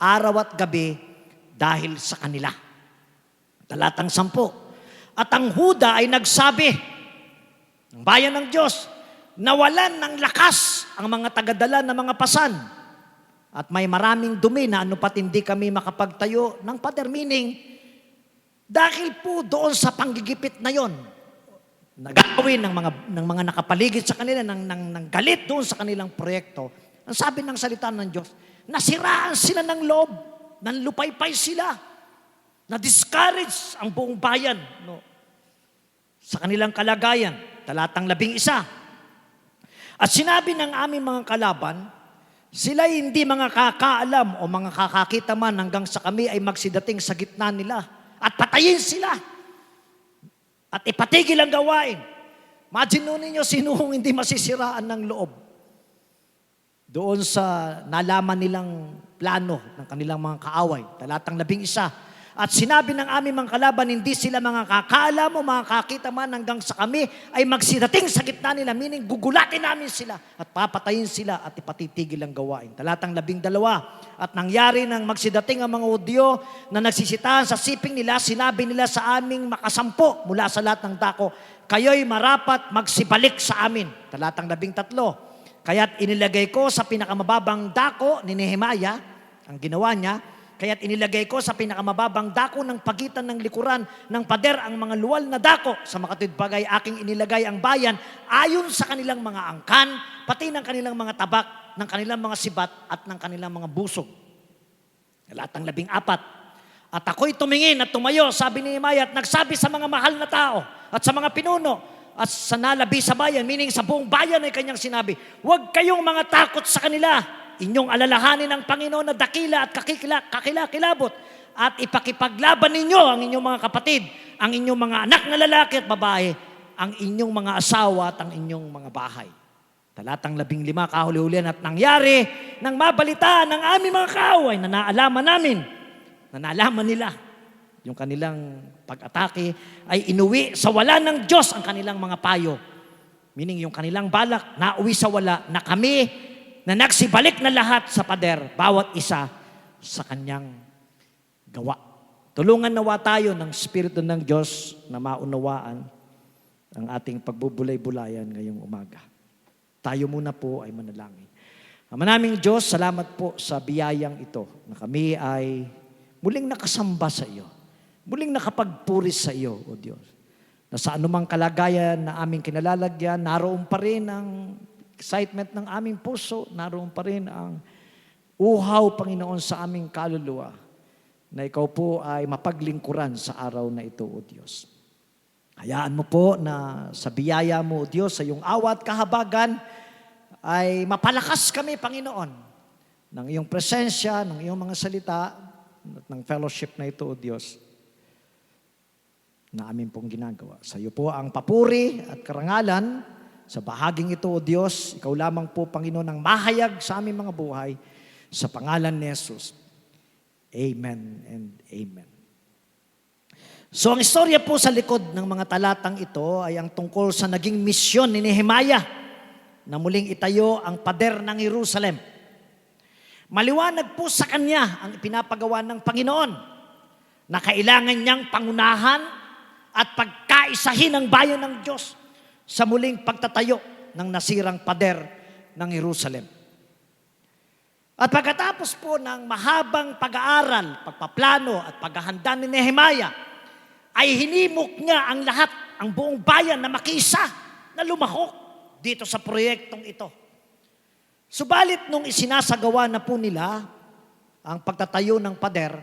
araw at gabi dahil sa kanila. Talatang 10. At ang Huda ay nagsabi, ng bayan ng Diyos, nawalan ng lakas ang mga tagadala ng mga pasan at may maraming dumi na pat hindi kami makapagtayo ng pader. Meaning, dahil po doon sa panggigipit na yon, nagawin ng mga nakapaligid sa kanila, ng galit doon sa kanilang proyekto, ang sabi ng salita ng Diyos, nasiraan sila ng loob, nanlupaypay sila, na-discourage ang buong bayan sa kanilang kalagayan. Talatang 11. At sinabi ng aming mga kalaban Sila'y hindi mga kakaalam o mga kakakita man hanggang sa kami ay magsidating sa gitna nila at patayin sila at ipatigil ang gawain. Imagine nun ninyo sinuhong hindi masisiraan ng loob doon sa nalaman nilang plano ng kanilang mga kaaway. Talatang 11. At sinabi ng aming mga kalaban, hindi sila mga kakaalam o mga kakita man hanggang sa kami ay magsidating sa gitna nila, meaning gugulatin namin sila at papatayin sila at ipatitigil ang gawain. Talatang 12. At nangyari nang magsidating ang mga Hudyo na nagsisitahan sa siping nila, sinabi nila sa aming makasampo mula sa lahat ng dako, kayo'y marapat magsibalik sa amin. Talatang 13. Kaya't inilagay ko sa pinakamababang dako ni Nehemiah, ang ginawa niya, kaya't inilagay ko sa pinakamababang dako ng pagitan ng likuran ng pader ang mga luwal na dako. Sa makatwid bagay aking inilagay ang bayan ayon sa kanilang mga angkan, pati ng kanilang mga tabak, ng kanilang mga sibat at ng kanilang mga busog. Talatang 14. At ako'y tumingin at tumayo, sabi ni Nehemiah, at nagsabi sa mga mahal na tao at sa mga pinuno at sa nalabi sa bayan, meaning sa buong bayan ay kanyang sinabi, huwag kayong mga takot sa kanila. Inyong alalahanin ang Panginoon na dakila at kakilakilabot at ipakipaglaban ninyo ang inyong mga kapatid, ang inyong mga anak na lalaki at babae, ang inyong mga asawa at ang inyong mga bahay. Talatang 15, kahuli-hulihan at nangyari nang mabalitaan ng aming mga kaaway na naalaman nila yung kanilang pag-atake ay inuwi sa wala ng Diyos ang kanilang mga payo. Meaning yung kanilang balak nauwi sa wala na kami na nagsibalik na lahat sa pader, bawat isa sa kanyang gawa. Tulungan nawa tayo ng Espiritu ng Diyos na maunawaan ang ating pagbubulay-bulayan ngayong umaga. Tayo muna po ay manalangin. Ama naming Diyos, salamat po sa biyayang ito na kami ay muling nakasamba sa iyo. Muling nakapagpuris sa iyo, O Diyos. Na sa anumang kalagayan na aming kinalalagyan, naroon pa rin ang excitement ng aming puso, naroon pa rin ang uhaw, Panginoon, sa aming kaluluwa na ikaw po ay mapaglingkuran sa araw na ito, O Diyos. Hayaan mo po na sa biyaya mo, O Diyos, sa iyong awa at kahabagan ay mapalakas kami, Panginoon, ng iyong presensya, ng iyong mga salita, at ng fellowship na ito, O Diyos, na amin pong ginagawa. Sa iyo po ang papuri at karangalan. Sa bahaging ito, O Diyos, ikaw lamang po, Panginoon, ang mahayag sa aming mga buhay. Sa pangalan ni Jesus. Amen and amen. So ang istorya po sa likod ng mga talatang ito ay ang tungkol sa naging misyon ni Nehemiah na muling itayo ang pader ng Jerusalem. Maliwanag po sa kanya ang ipinapagawa ng Panginoon na kailangan niyang pangunahan at pagkaisahin ang bayan ng Diyos sa muling pagtatayo ng nasirang pader ng Jerusalem. At pagkatapos po ng mahabang pag-aaral, pagpaplano at paghahanda ni Nehemiah, ay hinimok niya ang lahat, ang buong bayan na makiisa, na lumahok dito sa proyektong ito. Subalit nung isinasagawa na po nila ang pagtatayo ng pader,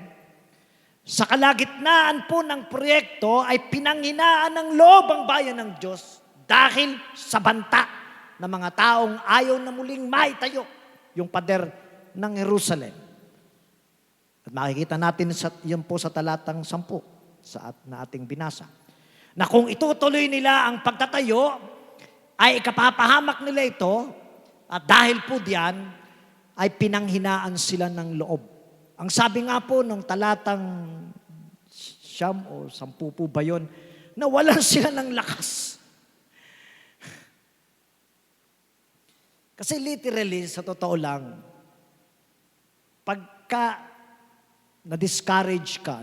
sa kalagitnaan po ng proyekto ay pinanghinaan ng loob ang bayan ng Diyos dahil sa banta ng mga taong ayaw na muling maitayo yung pader ng Jerusalem. At makikita natin yun po sa talatang 10 na ating binasa. Na kung itutuloy nila ang pagtatayo, ay ikapapahamak nila ito at dahil po diyan ay pinanghinaan sila ng loob. Ang sabi nga po ng talatang 9 o 10 po ba yun, na walan sila ng lakas. Kasi literally, sa totoo lang, pagka na-discourage ka,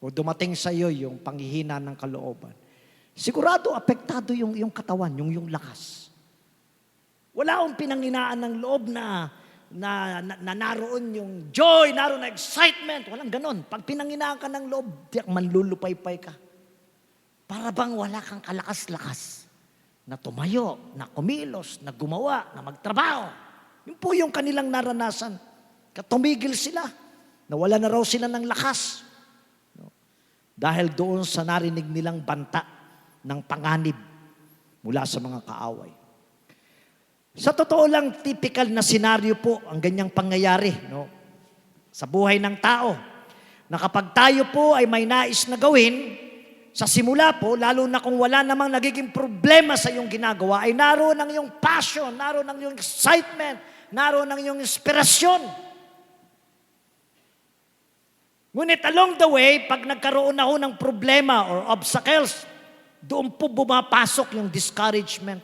o dumating sa iyo yung panghihina ng kalooban, sigurado apektado yung katawan, yung lakas. Wala akong pinanghinaan ng loob na naroon yung joy, naroon na excitement. Walang ganon. Pag pinanghinaan ka ng loob, manlulupay-pay ka. Para bang wala kang kalakas-lakas na tumayo, na kumilos, na gumawa, na magtrabaho. Yun po yung kanilang naranasan. Tumigil sila. Nawala na raw sila ng lakas. Dahil doon sa narinig nilang banta ng panganib mula sa mga kaaway. Sa totoo lang, typical na senaryo po ang ganyang pangyayari, no? Sa buhay ng tao. Na kapag tayo po ay may nais na gawin, sa simula po, lalo na kung wala namang nagiging problema sa iyong ginagawa, ay naroon ang iyong passion, naroon ang iyong excitement, naroon ang iyong inspirasyon. Ngunit along the way, pag nagkaroon na ho ng problema or obstacles, doon po bumapasok yung discouragement.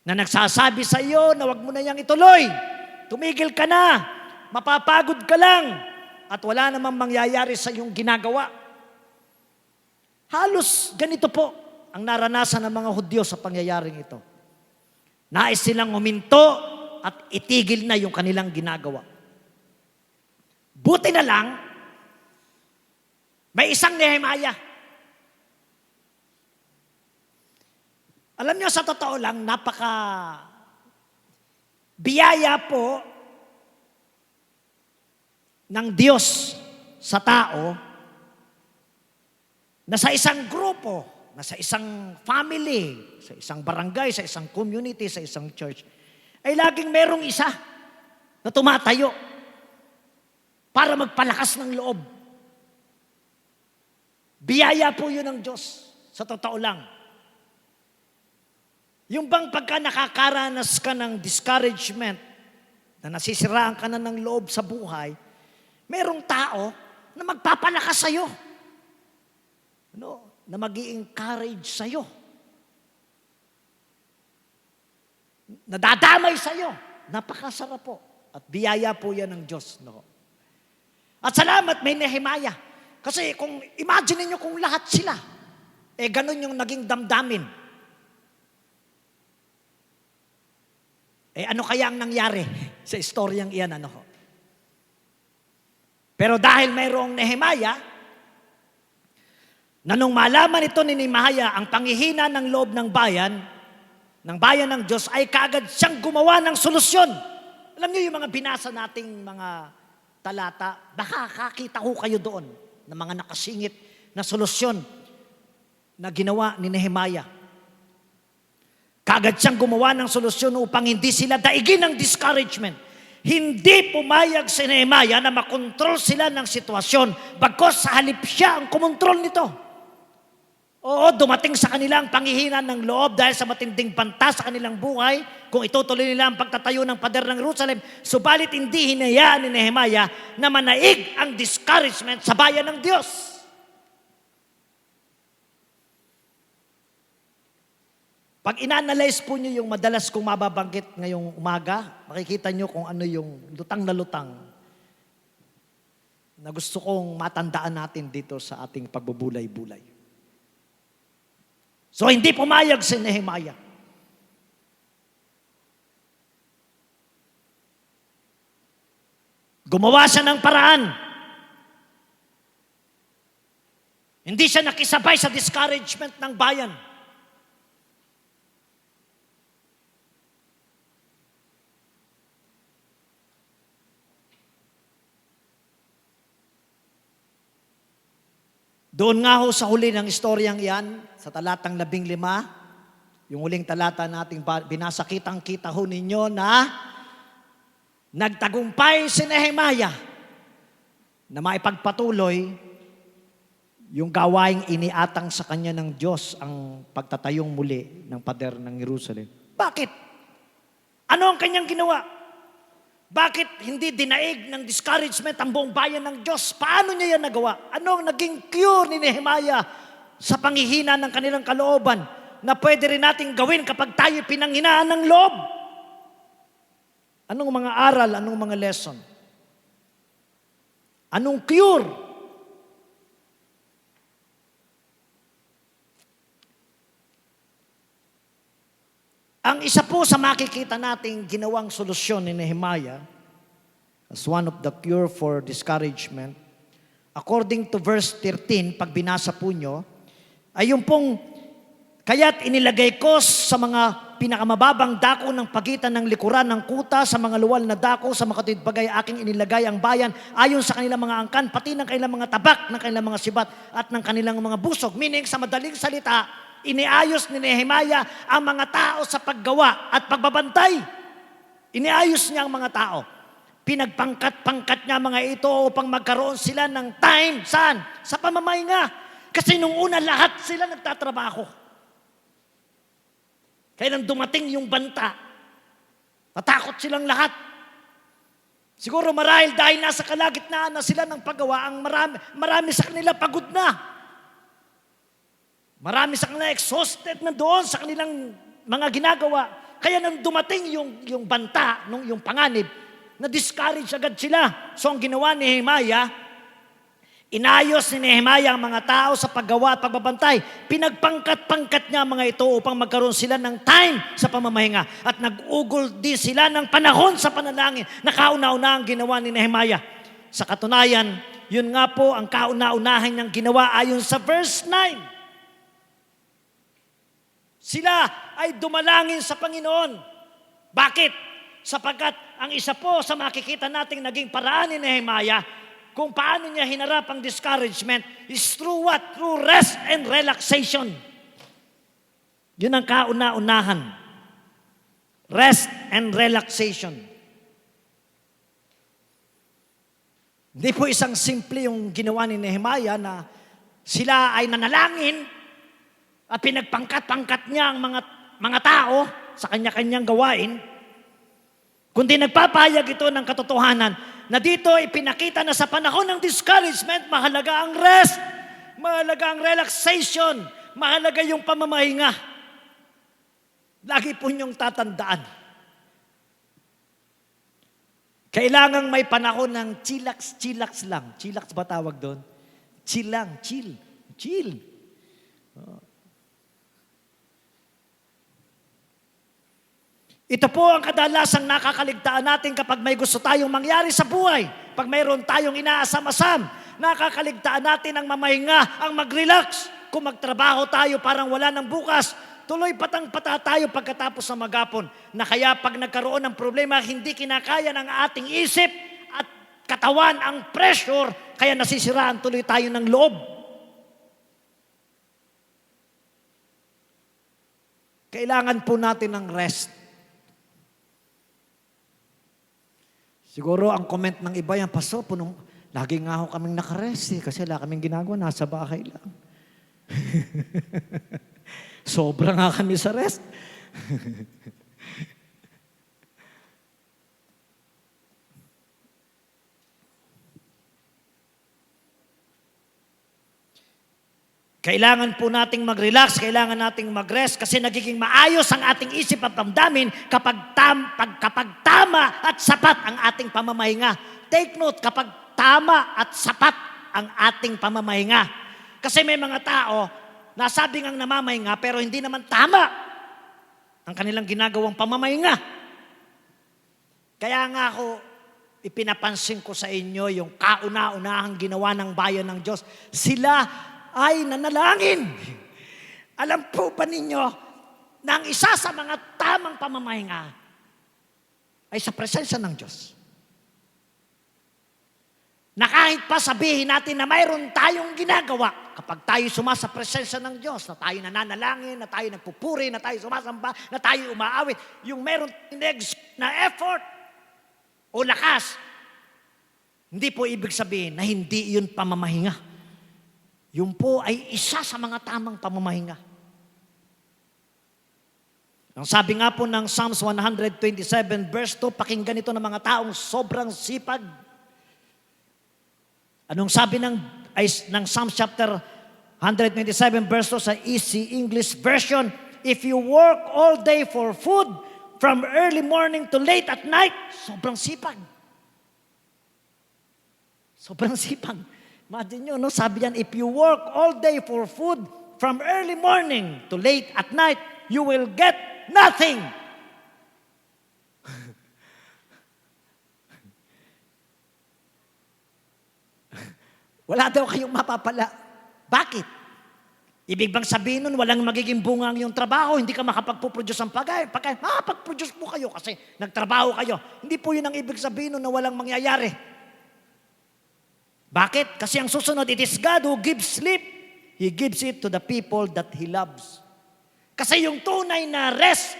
Na nagsasabi sa iyo na wag mo na yang ituloy, tumigil ka na, mapapagod ka lang, at wala namang mangyayari sa iyong ginagawa. Halos ganito po ang naranasan ng mga Hudyo sa pangyayaring ito. Nais silang huminto at itigil na yung kanilang ginagawa. Buti na lang, may isang Nehemiah. Alam niyo, sa totoo lang, biyaya po ng Diyos sa tao na sa isang grupo, na sa isang family, sa isang barangay, sa isang community, sa isang church, ay laging merong isa na tumatayo para magpalakas ng loob. Biyaya po yun ng Diyos, sa totoo lang. Yung bang pagka nakakaranas ka ng discouragement, na nasisiraan ka na ng loob sa buhay, merong tao na magpapalakas sa'yo. Na mag-i-encourage sa'yo. Nadadamay sa'yo. Napakasarap po. At biyaya po yan ng Diyos. No? At salamat may Nehemiah. Kasi kung imagine niyo kung lahat sila, ganun yung naging damdamin. Ano kaya ang nangyari sa istoryang iyan? Pero dahil mayroong Nehemiah, na nung malaman ito ni Nehemiah ang panghihina ng loob ng bayan ng Diyos, ay kaagad siyang gumawa ng solusyon. Alam niyo yung mga binasa nating mga talata, baka kakita ko kayo doon ng mga nakasingit na solusyon na ginawa ni Nehemiah. Kaagad siyang gumawa ng solusyon upang hindi sila daigin ng discouragement. Hindi pumayag si Nehemiah na makontrol sila ng sitwasyon, bagkos sa halip siya ang kumontrol nito. Oo, dumating sa kanila ang panghihina ng loob dahil sa matinding banta sa kanilang buhay kung itutuloy nila ang pagtatayo ng pader ng Jerusalem. Subalit hindi hinayaan ni Nehemiah na manaig ang discouragement sa bayan ng Diyos. Pag ina-analyze po niyo yung madalas kong mababanggit ngayong umaga, makikita niyo kung ano yung lutang na lutang na gusto kong matandaan natin dito sa ating pagbubulay-bulay. So hindi pumayag si Nehemiah. Gumawa siya ng paraan. Hindi siya nakisabay sa discouragement ng bayan. Doon nga ho sa huli ng istoryang iyan, sa talatang 15, yung huling talata nating binasa, kitang-kita ho ninyo na nagtagumpay si Nehemiah na maipagpatuloy yung gawaing iniatang sa kanya ng Diyos, ang pagtatayong muli ng pader ng Jerusalem. Bakit? Ano ang kanyang ginawa? Bakit hindi dinaig ng discouragement ang buong bayan ng Diyos? Paano niya yan nagawa? Ano ang naging cure ni Nehemiah sa panghihina ng kanilang kalooban na pwede rin nating gawin kapag tayo pinanghinaan ng loob? Anong mga aral? Anong mga lesson? Anong cure? Ang isa po sa makikita nating ginawang solusyon ni Nehemiah as one of the cure for discouragement, according to verse 13, pag binasa po nyo, ay yung pong, kaya't inilagay ko sa mga pinakamababang dako ng pagitan ng likuran ng kuta, sa mga luwal na dako, sa makatid bagay aking inilagay ang bayan, ayon sa kanilang mga angkan, pati ng kanilang mga tabak, ng kanilang mga sibat, at ng kanilang mga busog. Meaning, sa madaling salita, iniayos ni Nehemiah ang mga tao sa paggawa at pagbabantay. Iniayos niya ang mga tao. Pinagpangkat-pangkat niya mga ito upang magkaroon sila ng time. Saan? Sa pamamahinga. Kasi nung una lahat sila nagtatrabaho. Kaya nang dumating yung banta, natakot silang lahat. Siguro marahil dahil nasa kalagitnaan na sila ng paggawa, ang marami sa kanila pagod na. Marami sa kanila exhausted na doon sa kanilang mga ginagawa. Kaya nang dumating yung banta, yung panganib, na-discourage agad sila. So ang ginawa ni Nehemiah, inayos ni Nehemiah ang mga tao sa paggawa at pagbabantay. Pinagpangkat-pangkat niya mga ito upang magkaroon sila ng time sa pamamahinga. At nag-ugol din sila ng panahon sa panalangin na kauna-una ang ginawa ni Nehemiah. Sa katunayan, yun nga po ang kauna-unahan niyang ginawa ayon sa verse 9. Sila ay dumalangin sa Panginoon. Bakit? Sapagkat ang isa po sa makikita nating naging paraan ni Nehemiah kung paano niya hinarap ang discouragement is through what? Through rest and relaxation. Yun ang kauna-unahan. Rest and relaxation. Hindi po isang simple yung ginawa ni Nehemiah na sila ay nanalangin at pinagpangkat-pangkat niya ang mga tao sa kanya-kanyang gawain, kundi nagpapahayag ito ng katotohanan na dito ipinakita na sa panahon ng discouragement, mahalaga ang rest, mahalaga ang relaxation, mahalaga yung pamamahinga. Lagi po niyong tatandaan. Kailangang may panahon ng chillax lang. Chillax ba tawag doon? Chill lang, chill. Ito po ang kadalasang nakakaligtaan natin kapag may gusto tayong mangyari sa buhay. Pag mayroon tayong inaasam-asam, nakakaligtaan natin ang mamahinga, ang mag-relax. Kung magtrabaho tayo parang wala ng bukas, tuloy patang-pata tayo pagkatapos ng magapon. Na kaya pag nagkaroon ng problema, hindi kinakaya ng ating isip at katawan ang pressure, kaya nasisiraan tuloy tayo ng loob. Kailangan po natin ng rest. Siguro ang comment ng iba yan, Paso, lagi nga ako kaming nakarest kasi wala kaming ginagawa, nasa bahay lang. Sobra nga kami sa rest. Kailangan po nating mag-relax, kailangan nating mag-rest kasi nagiging maayos ang ating isip at damdamin kapag tama at sapat ang ating pamamahinga. Take note, kapag tama at sapat ang ating pamamahinga. Kasi may mga tao, nasabi ngang namamahinga pero hindi naman tama ang kanilang ginagawang pamamahinga. Kaya nga ako, ipinapansin ko sa inyo yung kauna-unahang ginawa ng bayan ng Diyos. Sila ay nanalangin. Alam po ba ninyo na ang isa sa mga tamang pamamahinga ay sa presensya ng Diyos? Na kahit pa sabihin natin na mayroon tayong ginagawa, kapag tayo sumasa presensya ng Diyos, na tayo nananalangin, na tayo nagpupuri, na tayo sumasamba, na tayo umaawit, yung mayroon na effort o lakas, hindi po ibig sabihin na hindi yun pamamahinga. Yun po ay isa sa mga tamang pamamahinga. Ang sabi nga po ng Psalms 127 verse 2, pakinggan ito ng mga taong sobrang sipag. Anong sabi ng Psalms chapter 127 verse 2 sa Easy English Version? If you work all day for food, from early morning to late at night, sobrang sipag. Sobrang sipag. Imagine nyo, no? Sabi yan, if you work all day for food, from early morning to late at night, you will get nothing. Wala daw kayong mapapala. Bakit? Ibig bang sabihin nun, walang magiging bunga ang iyong trabaho, hindi ka makapagpuproduce ng pagkain. Makapag-produce po kayo kasi nagtrabaho kayo. Hindi po yun ang ibig sabihin nun na walang mangyayari. Bakit? Kasi ang susunod, it is God who gives sleep. He gives it to the people that He loves. Kasi yung tunay na rest,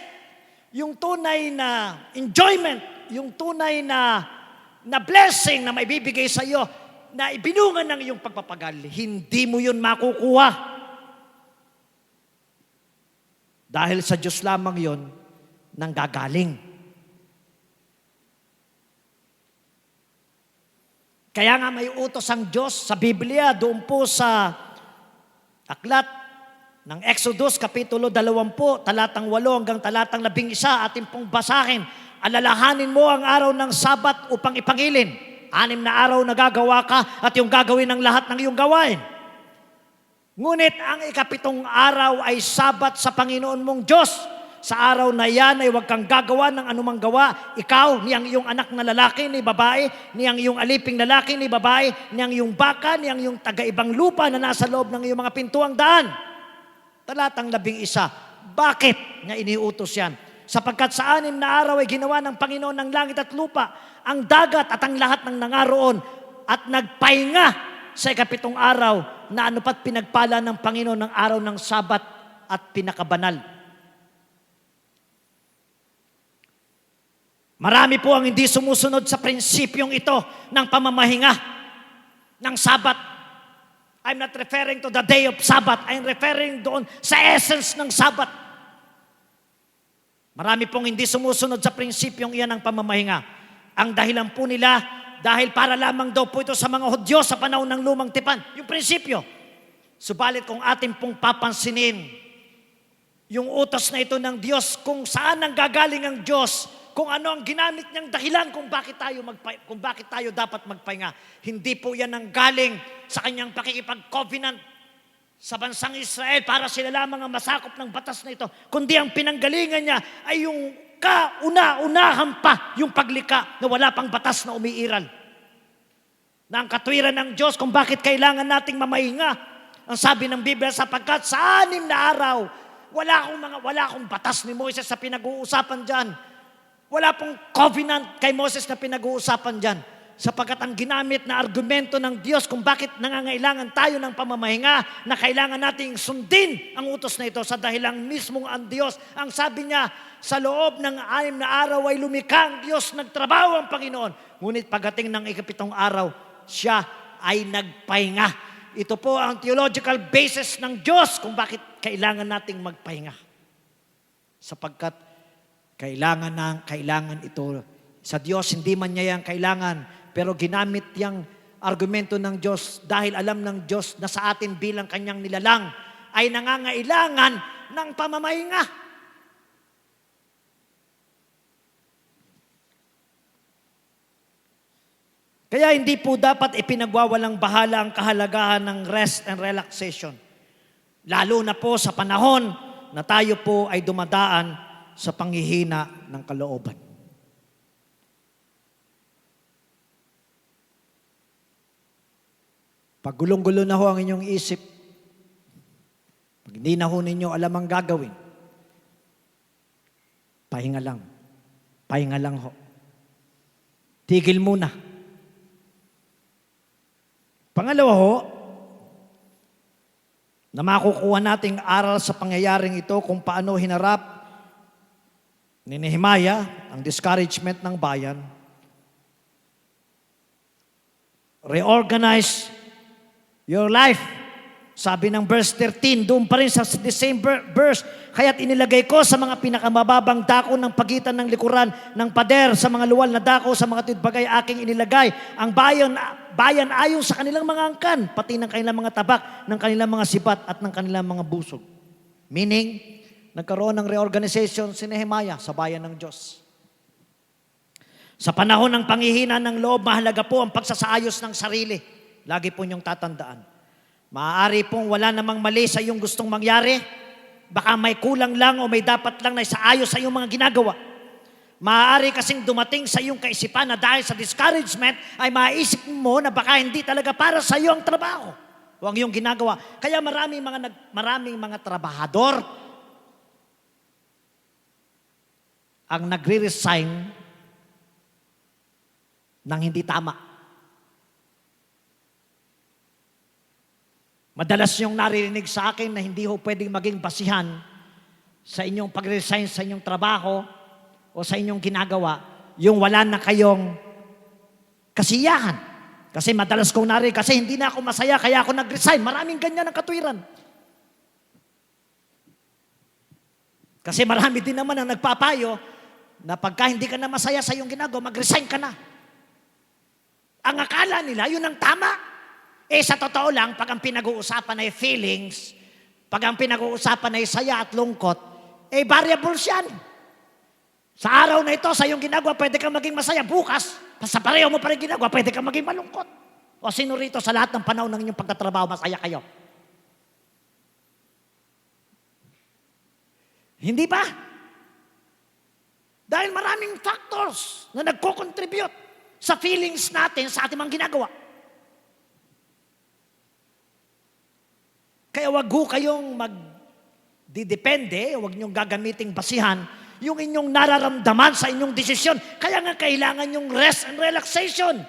yung tunay na enjoyment, yung tunay na blessing na maibibigay sa iyo, na ibinungan ng iyong pagpapagal, hindi mo yun makukuha. Dahil sa Diyos lamang yun nanggagaling. Kaya nga may utos ang Diyos sa Biblia, doon po sa aklat ng Exodus, Kapitulo 20, talatang 8 hanggang talatang 11, atin pong basahin. Alalahanin mo ang araw ng Sabat upang ipangilin. 6 na araw na gagawa ka at yung gagawin ng lahat ng iyong gawain. Ngunit ang ika-7 araw ay Sabat sa Panginoon mong Diyos. Sa araw na yan ay huwag kang gagawa ng anumang gawa. Ikaw, niyang iyong anak na lalaki ni babae, niyang iyong aliping lalaki ni babae, niyang iyong baka, niyang iyong taga-ibang lupa na nasa loob ng iyong mga pintuang daan. Talatang 11. Bakit nga iniutos yan? Sapagkat sa 6 na araw ay ginawa ng Panginoon ng langit at lupa, ang dagat at ang lahat ng nangaroon, at nagpahinga sa ika-7 araw na anupat pinagpala ng Panginoon ng araw ng Sabat at pinakabanal. Marami po ang hindi sumusunod sa prinsipyong ito ng pamamahinga ng Sabat. I'm not referring to the day of Sabat. I'm referring doon sa essence ng Sabat. Marami pong hindi sumusunod sa prinsipyong iyan ng pamamahinga. Ang dahilan po nila, dahil para lamang daw po ito sa mga Hudyo sa panahon ng Lumang Tipan. Yung prinsipyo. Subalit kung atin pong papansinin yung utos na ito ng Diyos, kung saan ang gagaling ang Diyos, kung ano ang ginamit niyang dahilan kung bakit tayo dapat magpahinga. Hindi po yan ang galing sa kanyang pakikipag-covenant sa bansang Israel para sila lamang ang masakop ng batas na ito, kundi ang pinanggalingan niya ay yung kauna-unahan pa yung paglikha na wala pang batas na umiiral. Na ang katwiran ng Diyos kung bakit kailangan nating mamahinga. Ang sabi ng Biblia, sapagkat sa 6 na araw, wala akong batas ni Moises sa pinag-uusapan dyan. Wala pong covenant kay Moses na pinag-uusapan dyan. Sapagkat ang ginamit na argumento ng Diyos kung bakit nangangailangan tayo ng pamamahinga na kailangan nating sundin ang utos na ito sa dahilang mismong ang Diyos. Ang sabi niya, sa loob ng 6 na araw ay lumikha ang Diyos, nagtrabaho ang Panginoon. Ngunit pagdating ng ika-7 araw, siya ay nagpahinga. Ito po ang theological basis ng Diyos kung bakit kailangan nating magpahinga. Sapagkat kailangan ito. Sa Diyos, hindi man niya yan kailangan, pero ginamit yung argumento ng Diyos dahil alam ng Diyos na sa atin bilang kanyang nilalang ay nangangailangan ng pamamahinga. Kaya hindi po dapat ipinagwawalang bahala ang kahalagahan ng rest and relaxation. Lalo na po sa panahon na tayo po ay dumadaan sa panghihina ng kalooban. Pag gulong-gulo na ho ang inyong isip, pag hindi na ho ninyo alam ang gagawin, pahinga lang. Pahinga lang ho. Tigil muna. Pangalawa ho, na makukuha nating aral sa pangyayaring ito kung paano hinarap ni Nehemiah ang discouragement ng bayan. Reorganize your life. Sabi ng verse 13, doon pa rin sa the same verse, kaya't inilagay ko sa mga pinakamababang dako ng pagitan ng likuran ng pader, sa mga luwal na dako, sa mga tidbagay aking inilagay. Ang bayan ayon sa kanilang mga angkan, pati ng kanilang mga tabak, ng kanilang mga sibat at ng kanilang mga busog. Meaning, nagkaroon ng reorganization si Nehemiah sa bayan ng Diyos. Sa panahon ng panghihina ng loob, mahalaga po ang pagsasaayos ng sarili. Lagi po niyong tatandaan. Maaari pong wala namang mali sa iyong gustong mangyari. Baka may kulang lang o may dapat lang na isaayos sa iyong mga ginagawa. Maaari kasing dumating sa iyong kaisipan na dahil sa discouragement ay maisip mo na baka hindi talaga para sa iyo ang trabaho o ang iyong ginagawa. Kaya maraming mga trabahador ang nagre-resign ng hindi tama. Madalas yung naririnig sa akin na hindi ho pwedeng maging basihan sa inyong pag-resign sa inyong trabaho o sa inyong ginagawa, yung wala na kayong kasiyahan. Kasi madalas kong narinig, kasi hindi na ako masaya, kaya ako nag-resign. Maraming ganyan ang katwiran. Kasi marami din naman ang nagpapayo na pagka hindi ka na masaya sa iyong ginagawa, mag-resign ka na. Ang akala nila, yun ang tama. Sa totoo lang, pag ang pinag-uusapan ay feelings, pag ang pinag-uusapan ay saya at lungkot, variables yan. Sa araw na ito, sa iyong ginagawa, pwede kang maging masaya. Bukas, sa pareho mo pa rin ginagawa, pwede kang maging malungkot. O sino rito sa lahat ng panahon ng inyong pagtatrabaho, masaya kayo? Hindi ba? Dahil maraming factors na nagko-contribute sa feelings natin sa ating mga ginagawa. Kaya wag ho kayong magdidepende, wag niyong gagamiting basihan yung inyong nararamdaman sa inyong desisyon. Kaya nga kailangan yung rest and relaxation.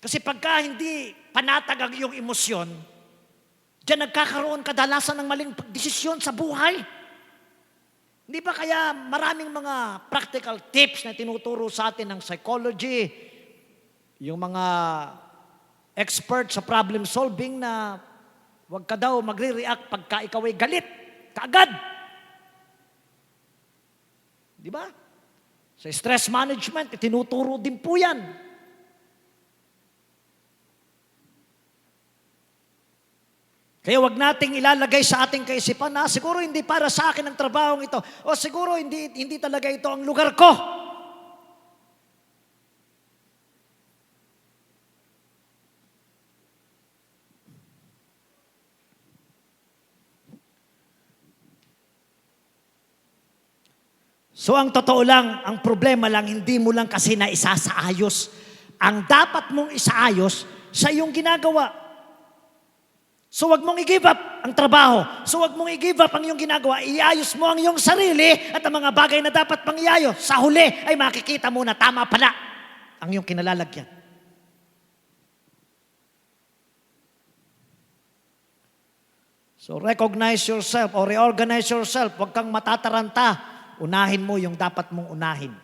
Kasi pagka hindi panatag ang iyong emosyon, diyan nagkakaroon kadalasan ng maling desisyon sa buhay. Hindi ba kaya maraming mga practical tips na tinuturo sa atin ng psychology, yung mga expert sa problem solving na huwag ka daw magre-react pagka ikaw ay galit, kaagad. Di ba? Sa stress management, tinuturo din po yan. Kaya wag nating ilalagay sa ating kaisipan na siguro hindi para sa akin ang trabahong ito o siguro hindi talaga ito ang lugar ko. So ang totoo lang, ang problema lang, hindi mo lang kasi na isasaayos. Ang dapat mong isaayos sa iyong ginagawa. So wag mong i-give up ang trabaho. So wag mong i-give up ang iyong ginagawa. Iayos mo ang iyong sarili at ang mga bagay na dapat pang iayos. Sa huli ay makikita mo na tama pala ang iyong kinalalagyan. So recognize yourself or reorganize yourself. Huwag kang matataranta. Unahin mo yung dapat mong unahin.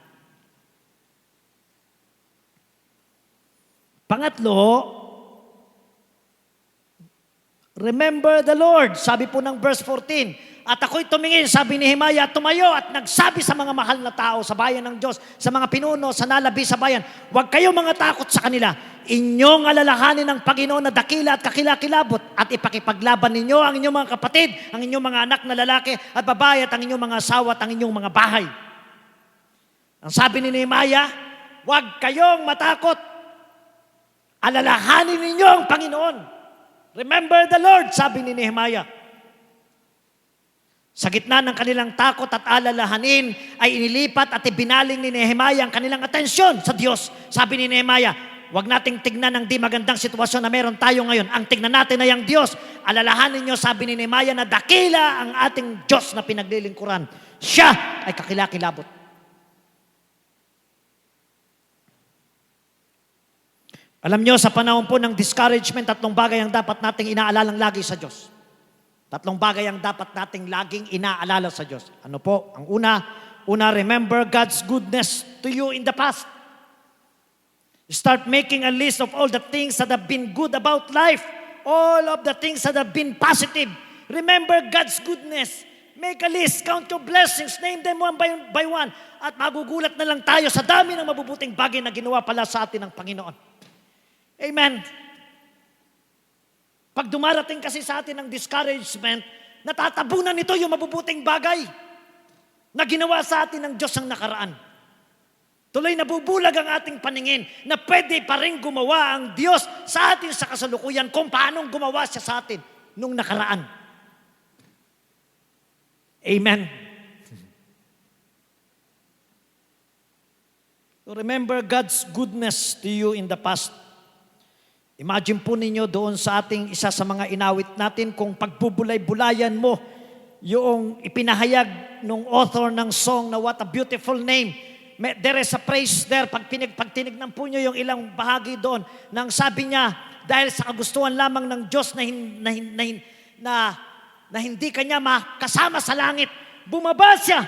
Pangatlo, remember the Lord. Sabi po ng verse 14, at ako'y tumingin, sabi ni Nehemiah, tumayo at nagsabi sa mga mahal na tao sa bayan ng Diyos, sa mga pinuno, sa nalabi sa bayan, huwag kayong mga takot sa kanila. Inyong alalahanin ng Panginoon na dakila at kakilakilabot at ipakipaglaban ninyo ang inyong mga kapatid, ang inyong mga anak na lalaki at babae at ang inyong mga asawa at ang inyong mga bahay. Ang sabi ni Nehemiah, huwag kayong matakot. Alalahanin ninyo ang Panginoon. Remember the Lord, sabi ni Nehemiah. Sa gitna ng kanilang takot at alalahanin, ay inilipat at ibinaling ni Nehemiah ang kanilang atensyon sa Diyos. Sabi ni Nehemiah, huwag nating tignan ang di magandang sitwasyon na meron tayo ngayon. Ang tignan natin ay ang Diyos. Alalahanin niyo, sabi ni Nehemiah, na dakila ang ating Diyos na pinaglilingkuran. Siya ay kakilakilabot. Alam nyo, sa panahon po ng discouragement, tatlong bagay ang dapat nating inaalalang lagi sa Diyos. Tatlong bagay ang dapat nating laging inaalala sa Diyos. Ano po? Ang una, remember God's goodness to you in the past. Start making a list of all the things that have been good about life. All of the things that have been positive. Remember God's goodness. Make a list, count your blessings, name them one by one. At magugulat na lang tayo sa dami ng mabubuting bagay na ginawa pala sa atin ng Panginoon. Amen. Pag dumarating kasi sa atin ng discouragement, natatabunan nito yung mabubuting bagay na ginawa sa atin ng Diyos ang nakaraan. Tuloy nabubulag ang ating paningin na pwede pa rin gumawa ang Diyos sa atin sa kasalukuyan kung paanong gumawa siya sa atin nung nakaraan. Amen. So remember God's goodness to you in the past. Imagine po ninyo doon sa ating isa sa mga inawit natin kung pagbubulay-bulayan mo yung ipinahayag ng author ng song na What a Beautiful Name. There is a praise there. Pag tinignan po nyo yung ilang bahagi doon, nang sabi niya, dahil sa kagustuhan lamang ng Diyos na na hindi kanya makasama sa langit. Bumaba siya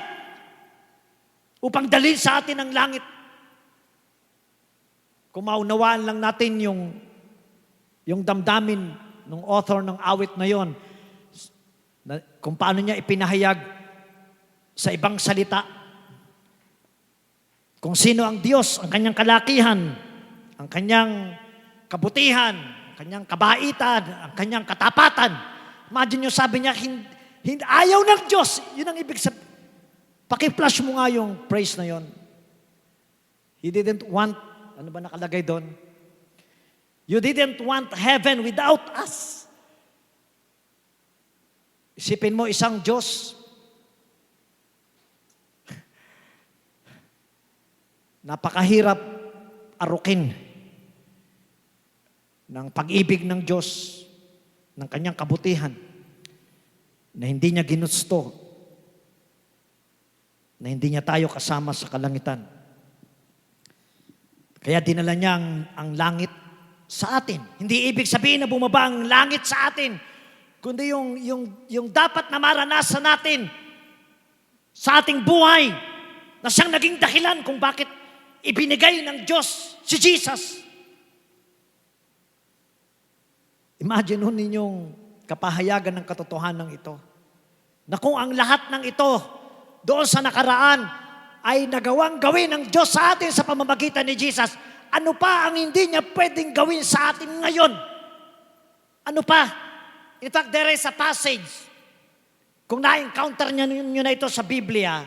upang dalhin sa atin ang langit. Kung maunawaan lang natin yung damdamin ng author ng awit na yon, kung paano niya ipinahayag sa ibang salita, kung sino ang Diyos, ang kanyang kalakihan, ang kanyang kabutihan, ang kanyang kabaitan, ang kanyang katapatan. Imagine nyo, sabi niya, ayaw ng Diyos. Yun ang ibig sabihin. Paki-flash mo nga yung praise na yon. He didn't want, ano ba nakalagay doon? You didn't want heaven without us. Isipin mo, isang Diyos, napakahirap arukin ng pag-ibig ng Diyos, ng kanyang kabutihan, na hindi niya ginusto, na hindi niya tayo kasama sa kalangitan. Kaya dinala niya ang langit sa atin. Hindi ibig sabihin na bumaba ang langit sa atin, kundi yung dapat na maranasan natin sa ating buhay, na siyang naging dahilan kung bakit ibinigay ng Diyos si Jesus. Imagine nun ninyong kapahayagan ng katotohanan ito, na kung ang lahat ng ito doon sa nakaraan ay nagawang gawin ng Diyos sa atin sa pamamagitan ni Jesus, ano pa ang hindi niya pwedeng gawin sa atin ngayon? Ano pa? In fact, there is a passage, kung na-encounter niyo na ito sa Biblia,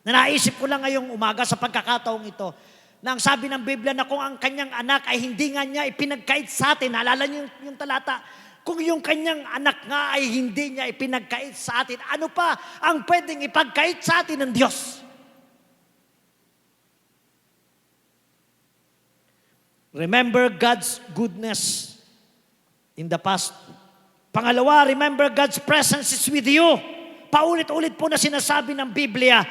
na naisip ko lang ngayong umaga sa pagkakataong ito, na ang sabi ng Biblia na kung ang kanyang anak ay hindi nga niya ipinagkait sa atin, naalala niyo yung talata, kung yung kanyang anak nga ay hindi niya ipinagkait sa atin, ano pa ang pwedeng ipagkait sa atin ng Diyos? Remember God's goodness in the past. Pangalawa, remember God's presence is with you. Paulit-ulit po na sinasabi ng Biblia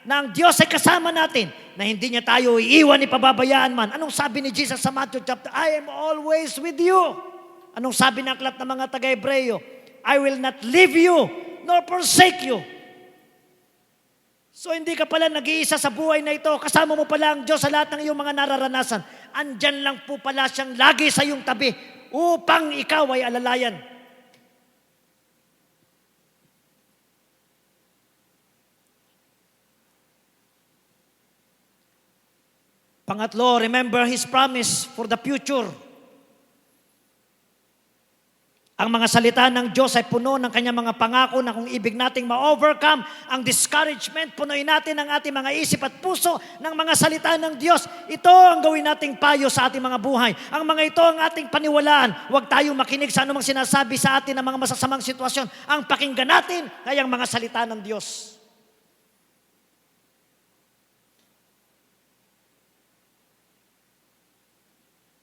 na ang Diyos ay kasama natin, na hindi niya tayo iiwan, ipababayaan man. Anong sabi ni Jesus sa Matthew chapter? I am always with you. Anong sabi ng aklat ng mga taga-Hebreo? I will not leave you, nor forsake you. So hindi ka pala nag-iisa sa buhay na ito. Kasama mo pala ang Diyos sa lahat ng iyong mga nararanasan. Andyan lang po pala siyang lagi sa iyong tabi upang ikaw ay alalayan. Pangatlo, remember His promise for the future. Ang mga salita ng Diyos ay puno ng kanyang mga pangako na kung ibig nating ma-overcome ang discouragement, punuin natin ang ating mga isip at puso ng mga salita ng Diyos. Ito ang gawin nating payo sa ating mga buhay. Ang mga ito ang ating paniwalaan. Huwag tayong makinig sa anumang sinasabi sa atin ng mga masasamang sitwasyon. Ang pakinggan natin ay ang mga salita ng Diyos.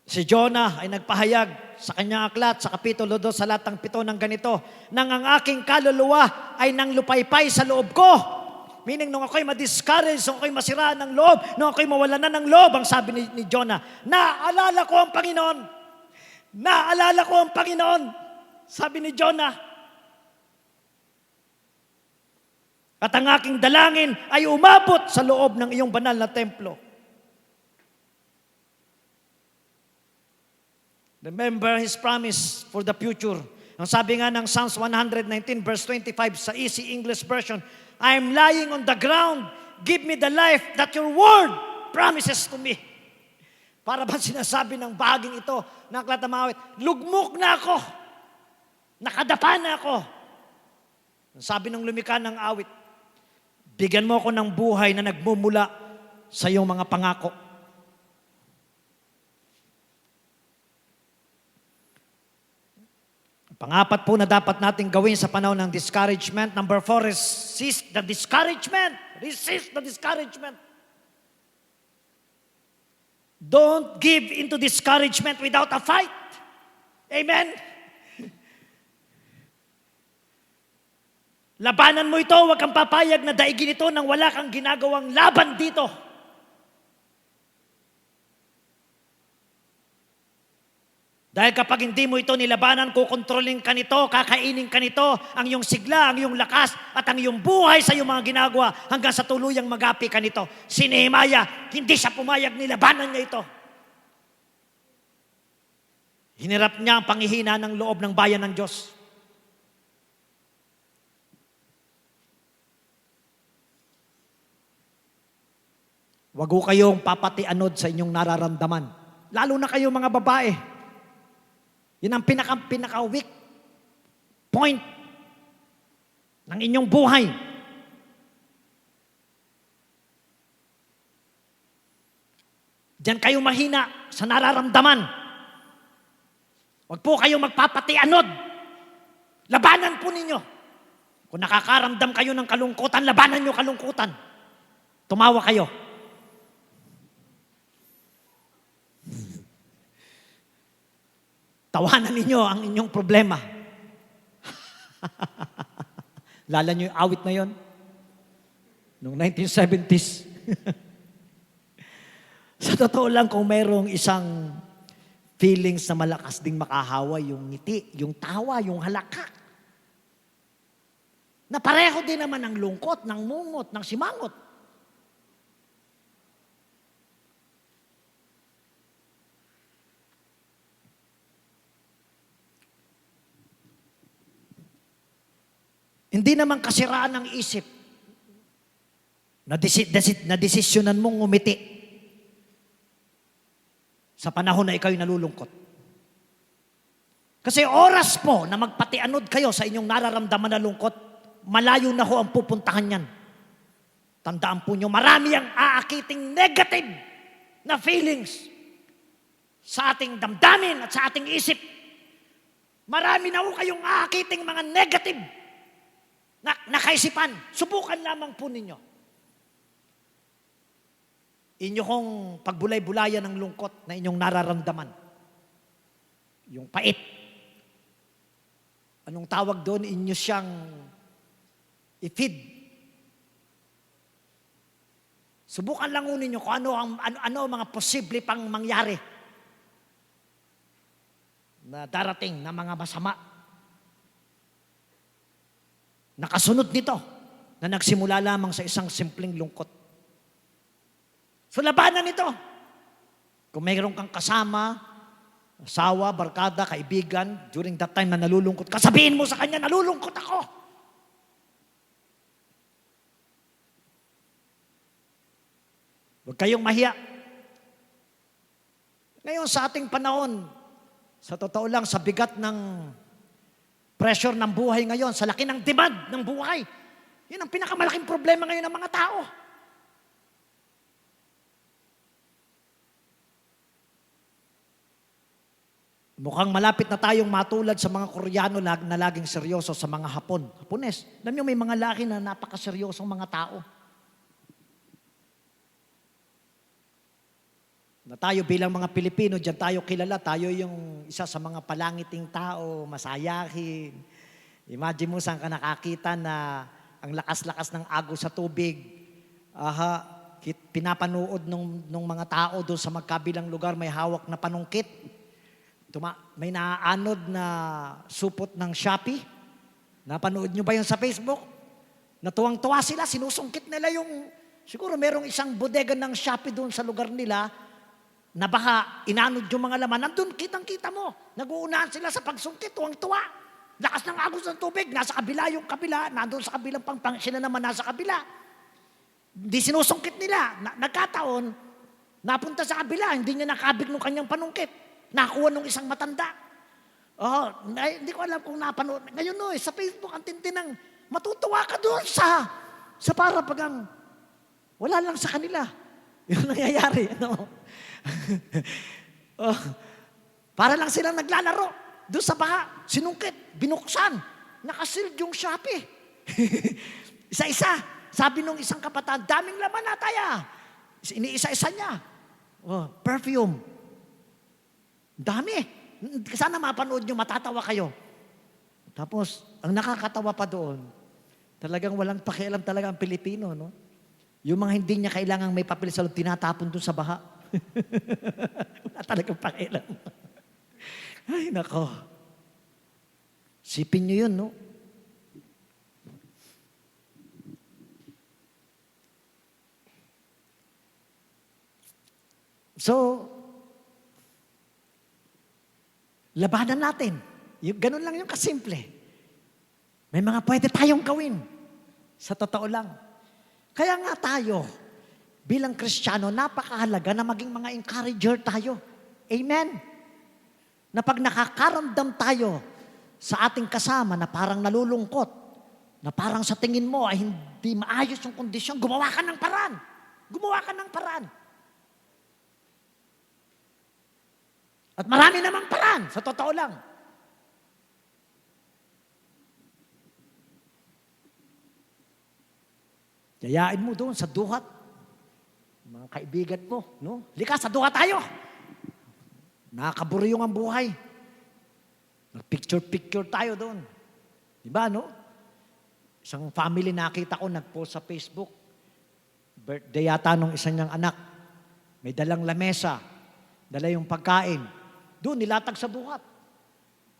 Si Jonah ay nagpahayag sa kanyang aklat sa kapitulo 2 sa latang 7 ng ganito, nang ang aking kaluluwa ay nang lupaypay sa loob ko. Meaning, nung ako'y ma-discourage, nung ako'y masiraan ng loob, nung ako'y mawalan na ng loob, ang sabi ni Jonah, naalala ko ang Panginoon. Naalala ko ang Panginoon. Sabi ni Jonah. At ang aking dalangin ay umabot sa loob ng iyong banal na templo. Remember His promise for the future. Ang sabi nga ng Psalms 119 verse 25 sa Easy English Version, I am lying on the ground. Give me the life that your word promises to me. Para ba sinasabi ng bahaging ito ng aklat ng Awit, lugmok na ako. Nakadapa na ako. Ang sabi ng lumikha ng awit, bigyan mo ako ng buhay na nagmumula sa iyong mga pangako. Pangapat po na dapat nating gawin sa panahon ng discouragement. Number 4, resist the discouragement. Resist the discouragement. Don't give into discouragement without a fight. Amen? Labanan mo ito, huwag kang papayag na daigin ito nang wala kang ginagawang laban dito. Dahil kapag hindi mo ito nilabanan, kukontrolin ka nito, kakainin ka nito, ang iyong sigla, ang iyong lakas, at ang iyong buhay sa iyong mga ginagawa hanggang sa tuluyang magapi ka nito. Si Nehemiah, hindi siya pumayag, nilabanan niya ito. Hinirap niya ang panghihina ng loob ng bayan ng Diyos. Wag ho kayong papatianod sa inyong nararamdaman. Lalo na kayong mga babae. Yun ang pinaka-weak point ng inyong buhay. Diyan kayo mahina sa nararamdaman. Huwag po kayong magpapatianod. Labanan po ninyo. Kung nakakaramdam kayo ng kalungkutan, labanan nyo kalungkutan. Tumawa kayo. Tawanan ninyo ang inyong problema. Lala nyo yung awit na yon? Noong 1970s. Sa totoo lang, kung mayroong isang feelings na malakas ding makahawa, yung ngiti, yung tawa, yung halakak. Na pareho din naman ng lungkot, ng mungot, ng simangot. Hindi naman kasiraan ng isip na desisyonan mong ngumiti sa panahon na ikaw'y nalulungkot. Kasi oras po na magpatianod kayo sa inyong nararamdaman na lungkot, malayo na ho ang pupuntahan yan. Tandaan po nyo, marami ang aakiting negative na feelings sa ating damdamin at sa ating isip. Marami na ho kayong aakiting mga negative na kaisipan. Subukan lamang po ninyo. Inyo kong pagbulay-bulayan ng lungkot na inyong nararamdaman. Yung pait. Anong tawag doon? Inyo siyang i-feed. Subukan lang ninyo kung ano ang mga posible pang mangyari na darating na mga masama. Nakasunod nito na nagsimula lamang sa isang simpleng lungkot. So labanan nito. Kung mayroon kang kasama, asawa, barkada, kaibigan, during that time na nalulungkot ka, sabihin mo sa kanya, nalulungkot ako. Huwag kayong mahiya. Ngayon sa ating panahon, sa totoo lang, sa bigat ng pressure ng buhay ngayon, sa laki ng demand ng buhay. Yun ang pinakamalaking problema ngayon ng mga tao. Mukhang malapit na tayong matulad sa mga Koreano na laging seryoso sa mga Hapones. Alam niyo, may mga laki na napakaseryosong mga tao. Na tayo bilang mga Pilipino, diyan tayo kilala, tayo yung isa sa mga palangiting tao, masayahin. Imagine mo saan ka nakakita na ang lakas-lakas ng agos sa tubig. Pinapanood nung mga tao doon sa magkabilang lugar, may hawak na panungkit. May naaanod na supot ng Shopee. Napanood nyo ba yun sa Facebook? Natuwang-tuwa sila, sinusungkit nila yung, siguro merong isang bodega ng Shopee doon sa lugar nila, na baka inanod yung mga laman, nandun kitang-kita mo. Nag-uunahan sila sa pagsungkit, tuwang-tuwa. Lakas ng agos ng tubig, nasa kabila yung kabila, nandun sa kabilang pangpang, sila naman nasa kabila. Hindi sinusungkit nila. Nagkataon, napunta sa kabila, hindi niya nakabig ng kanyang panungkit. Nakuha nung isang matanda. Hindi ko alam kung napanood. Ngayon sa Facebook, ang tintinang, matutuwa ka doon sa para pagang, wala lang sa kanila. Yung nangyayari, para lang silang naglalaro. Doon sa baha, sinungkit, binuksan, nakasealed yung Shopee. Isa-isa. Sabi nung isang kapatid, daming laman na tayo. Iniisa-isa niya. Perfume. Dami. Sana mapanood nyo, matatawa kayo. Tapos, ang nakakatawa pa doon, talagang walang pakialam talaga ang Pilipino, no? Yung mga hindi niya kailangang may papel sa loob, tinatapon doon sa baha. Wala talagang pakialam. Ay, nako. Sipin nyo yun, no? So, labanan natin. Ganun lang yung kasimple. May mga pwede tayong gawin. Sa totoo lang. Kaya nga tayo, bilang Kristiyano, napakahalaga na maging mga encourager tayo. Amen? Na pag nakakaramdam tayo sa ating kasama na parang nalulungkot, na parang sa tingin mo ay hindi maayos yung kondisyon, gumawa ka ng paraan. Gumawa ka ng paraan. At marami namang paraan, sa totoo lang. Yayain mo doon sa duhat. Mga kaibigan mo, no? Lika, sa duhat tayo. Nakakaburyong ang buhay. Picture-picture tayo doon. Diba, no? Isang family nakita ko, nag-post sa Facebook. Birthday yata nung isa niyang anak. May dalang lamesa. Dala yung pagkain. Doon, nilatag sa duhat.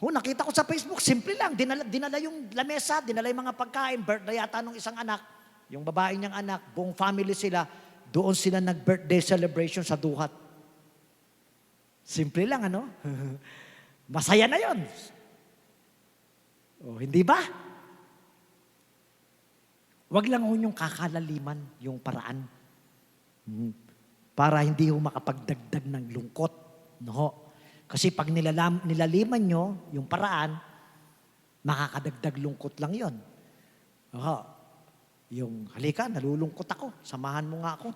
Nakita ko sa Facebook, simple lang. Dinala yung lamesa, dinala yung mga pagkain. Birthday yata nung isang anak. Yung babae niyang anak, buong family sila. Doon sila nag-birthday celebration sa duhat. Simple lang, ano? Masaya na yon. O, hindi ba? Huwag lang yung kakalaliman yung paraan. Para hindi ho makapagdagdag ng lungkot. No? Kasi pag nilaliman nyo yung paraan, makakadagdag lungkot lang yon. Yung, halika, nalulungkot ako. Samahan mo nga ako.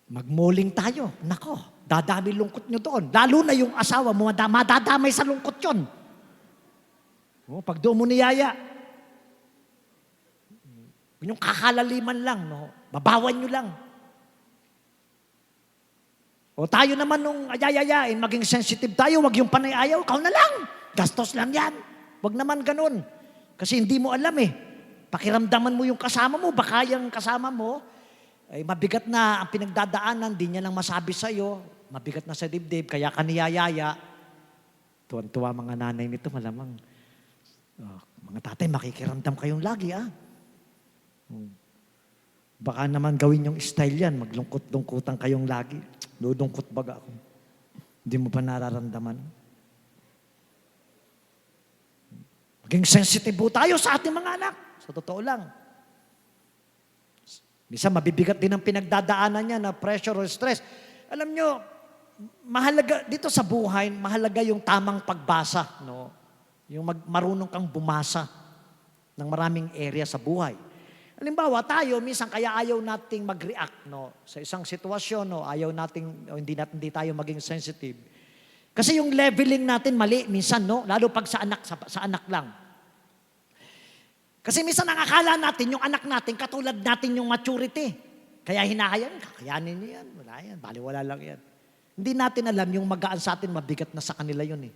Magmoling tayo. Nako, dadami lungkot nyo doon. Lalo na yung asawa mo, madadamay sa lungkot yun. Pag doon mo niyaya, yung kakalaliman lang, no? Babawan nyo lang. O tayo naman nung ayayayain, maging sensitive tayo, wag yung panay-ayaw, ikaw na lang. Gastos lang yan. Wag naman ganun. Kasi hindi mo alam eh. Pakiramdaman mo yung kasama mo, baka yung kasama mo, ay mabigat na ang pinagdadaanan, di niya lang masabi sa'yo, mabigat na sa dibdib, kaya ka niyayaya. Tuwan-tuwa mga nanay nito, malamang. Mga tatay, makikiramdam kayong lagi, Baka naman gawin yung style yan, maglungkot-lungkutan kayong lagi. Lulungkot baga ako. Hindi mo pa nararamdaman. Maging sensitive po tayo sa ating mga anak. Sa totoo lang. Minsan mabibigat din ang pinagdadaanan niya na pressure or stress. Alam nyo, mahalaga, dito sa buhay, mahalaga yung tamang pagbasa. No? Yung marunong kang bumasa ng maraming area sa buhay. Halimbawa, tayo, minsan kaya ayaw nating mag-react no, sa isang sitwasyon, no, ayaw nating, hindi tayo maging sensitive. Kasi yung leveling natin mali minsan, no, lalo pag sa anak lang. Kasi minsan ang akala natin, yung anak natin, katulad natin yung maturity. Kaya hinahayaan, kakayanin niya yan, wala yan, baliwala lang yan. Hindi natin alam yung magaan sa atin, mabigat na sa kanila yun eh.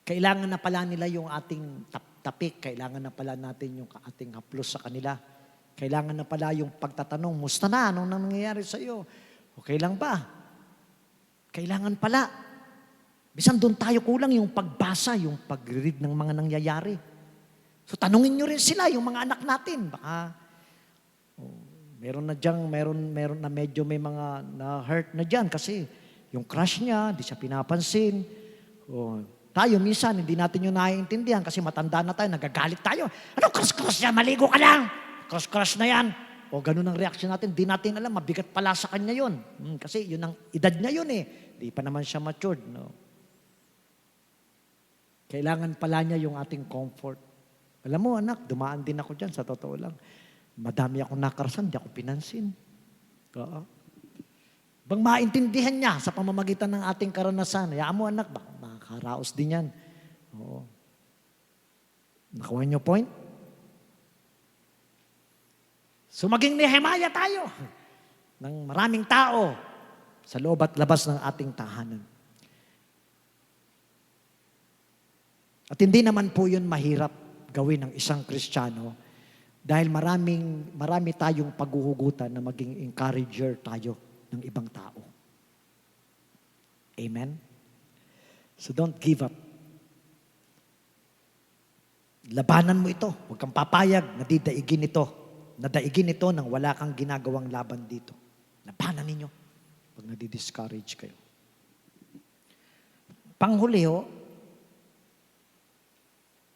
Kailangan na pala nila yung ating tapik. Kailangan na pala natin yung ating haplos sa kanila. Kailangan na pala yung pagtatanong, musta na? Anong nangyayari sa iyo? Okay lang ba? Kailangan pala. Bisan doon tayo kulang yung pagbasa, yung pag-read ng mga nangyayari. So tanungin nyo rin sila, yung mga anak natin. Baka, meron na medyo may mga na-hurt na dyan kasi yung crush niya, di siya pinapansin. Tayo minsan, hindi natin yung naiintindihan kasi matanda na tayo, nagagalit tayo. Anong crush-crush niya? Maligo ka lang! Crush-crush na yan. O ganun ang reaksyon natin. Di natin alam, mabigat pala sa kanya yun. Kasi yun ang edad niya yun eh. Di pa naman siya matured. No? Kailangan pala niya yung ating comfort. Alam mo anak, dumaan din ako dyan, sa totoo lang. Madami akong nakarasan, di ako pinansin. Bang maintindihan niya sa pamamagitan ng ating karanasan. Hayaan mo anak, baka makakaraos din yan. Oo. Nakuha niyo point? So maging Nehemiah tayo ng maraming tao sa loob at labas ng ating tahanan. At hindi naman po yun mahirap gawin ng isang Kristiyano dahil marami tayong paghuhugutan na maging encourager tayo ng ibang tao. Amen? So don't give up. Labanan mo ito. Huwag kang papayag na didaigin ito. Nadaigin ito nang wala kang ginagawang laban dito. Labanan ninyo pag nadi-discourage kayo. Panghuli ho,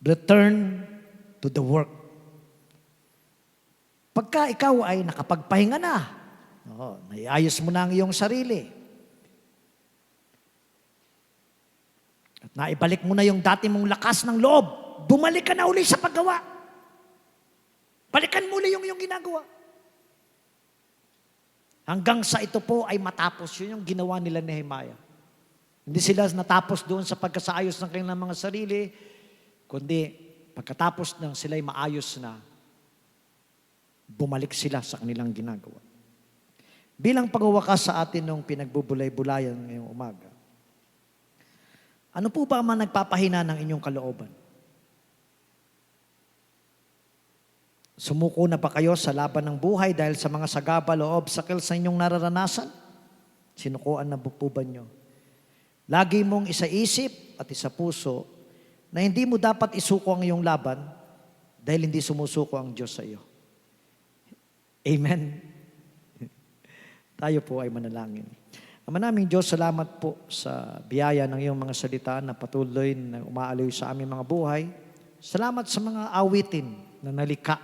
return to the work. Pagka ikaw ay nakapagpahinga na, naiayos mo na ang iyong sarili, at naibalik mo na yung dati mong lakas ng loob, bumalik ka na uli sa paggawa. Balikan mo uli yung iyong ginagawa. Hanggang sa ito po ay matapos. Yun yung ginawa nila ni Nehemiah. Hindi sila natapos doon sa pagkasaayos ng kanilang mga sarili, kundi pagkatapos ng sila'y maayos na, bumalik sila sa kanilang ginagawa. Bilang pagwawakas sa atin nung pinagbubulay-bulayan ngayong umaga, ano po ba ang nagpapahina ng inyong kalooban? Sumuko na ba kayo sa laban ng buhay dahil sa mga sagabal o obstacles sa inyong nararanasan? Sinukuan na po ba nyo? Lagi mong isaisip at isapuso na hindi mo dapat isuko ang iyong laban dahil hindi sumusuko ang Diyos sa iyo. Amen. Tayo po ay manalangin. Ama naming Diyos, salamat po sa biyaya ng iyong mga salita na patuloy na umaaloy sa aming mga buhay. Salamat sa mga awitin na nalika.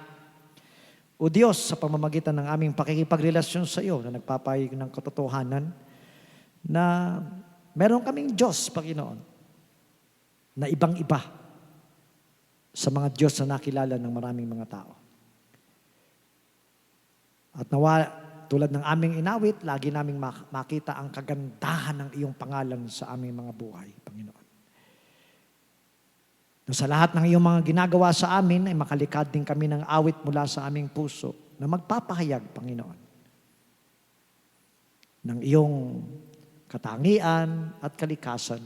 O Diyos, sa pamamagitan ng aming pakikipagrelasyon sa iyo na nagpapahayag ng katotohanan na meron kaming Diyos, Panginoon, na ibang-iba sa mga Diyos na nakilala ng maraming mga tao. At nawa, tulad ng aming inawit, lagi naming makita ang kagandahan ng iyong pangalan sa aming mga buhay, Panginoon. Na sa lahat ng iyong mga ginagawa sa amin, ay makalikad din kami ng awit mula sa aming puso na magpapahayag, Panginoon, ng iyong katangian at kalikasan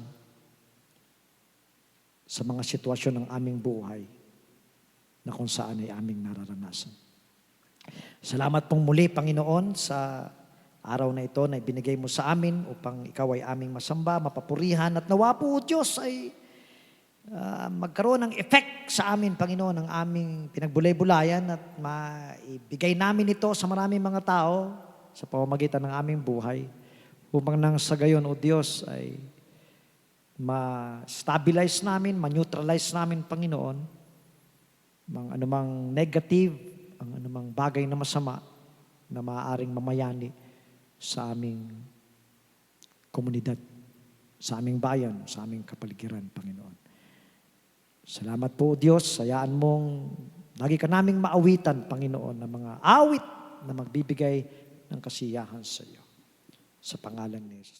sa mga sitwasyon ng aming buhay na kung saan ay aming nararanasan. Salamat pong muli, Panginoon, sa araw na ito na ibinigay mo sa amin upang ikaw ay aming masamba, mapapurihan, at nawa po, Diyos, ay magkaroon ng effect sa amin, Panginoon, ang aming pinagbulay-bulayan at maibigay namin ito sa maraming mga tao sa pamamagitan ng aming buhay upang nang sa gayon, O Diyos, ay ma-stabilize namin, ma-neutralize namin, Panginoon, ang anumang negative, ang anumang bagay na masama na maaaring mamayani sa aming komunidad, sa aming bayan, sa aming kapaligiran, Panginoon. Salamat po, Diyos. Hayaan mong lagi ka naming maawitan, Panginoon, ng mga awit na magbibigay ng kasiyahan sa iyo. Sa pangalan ni Jesus.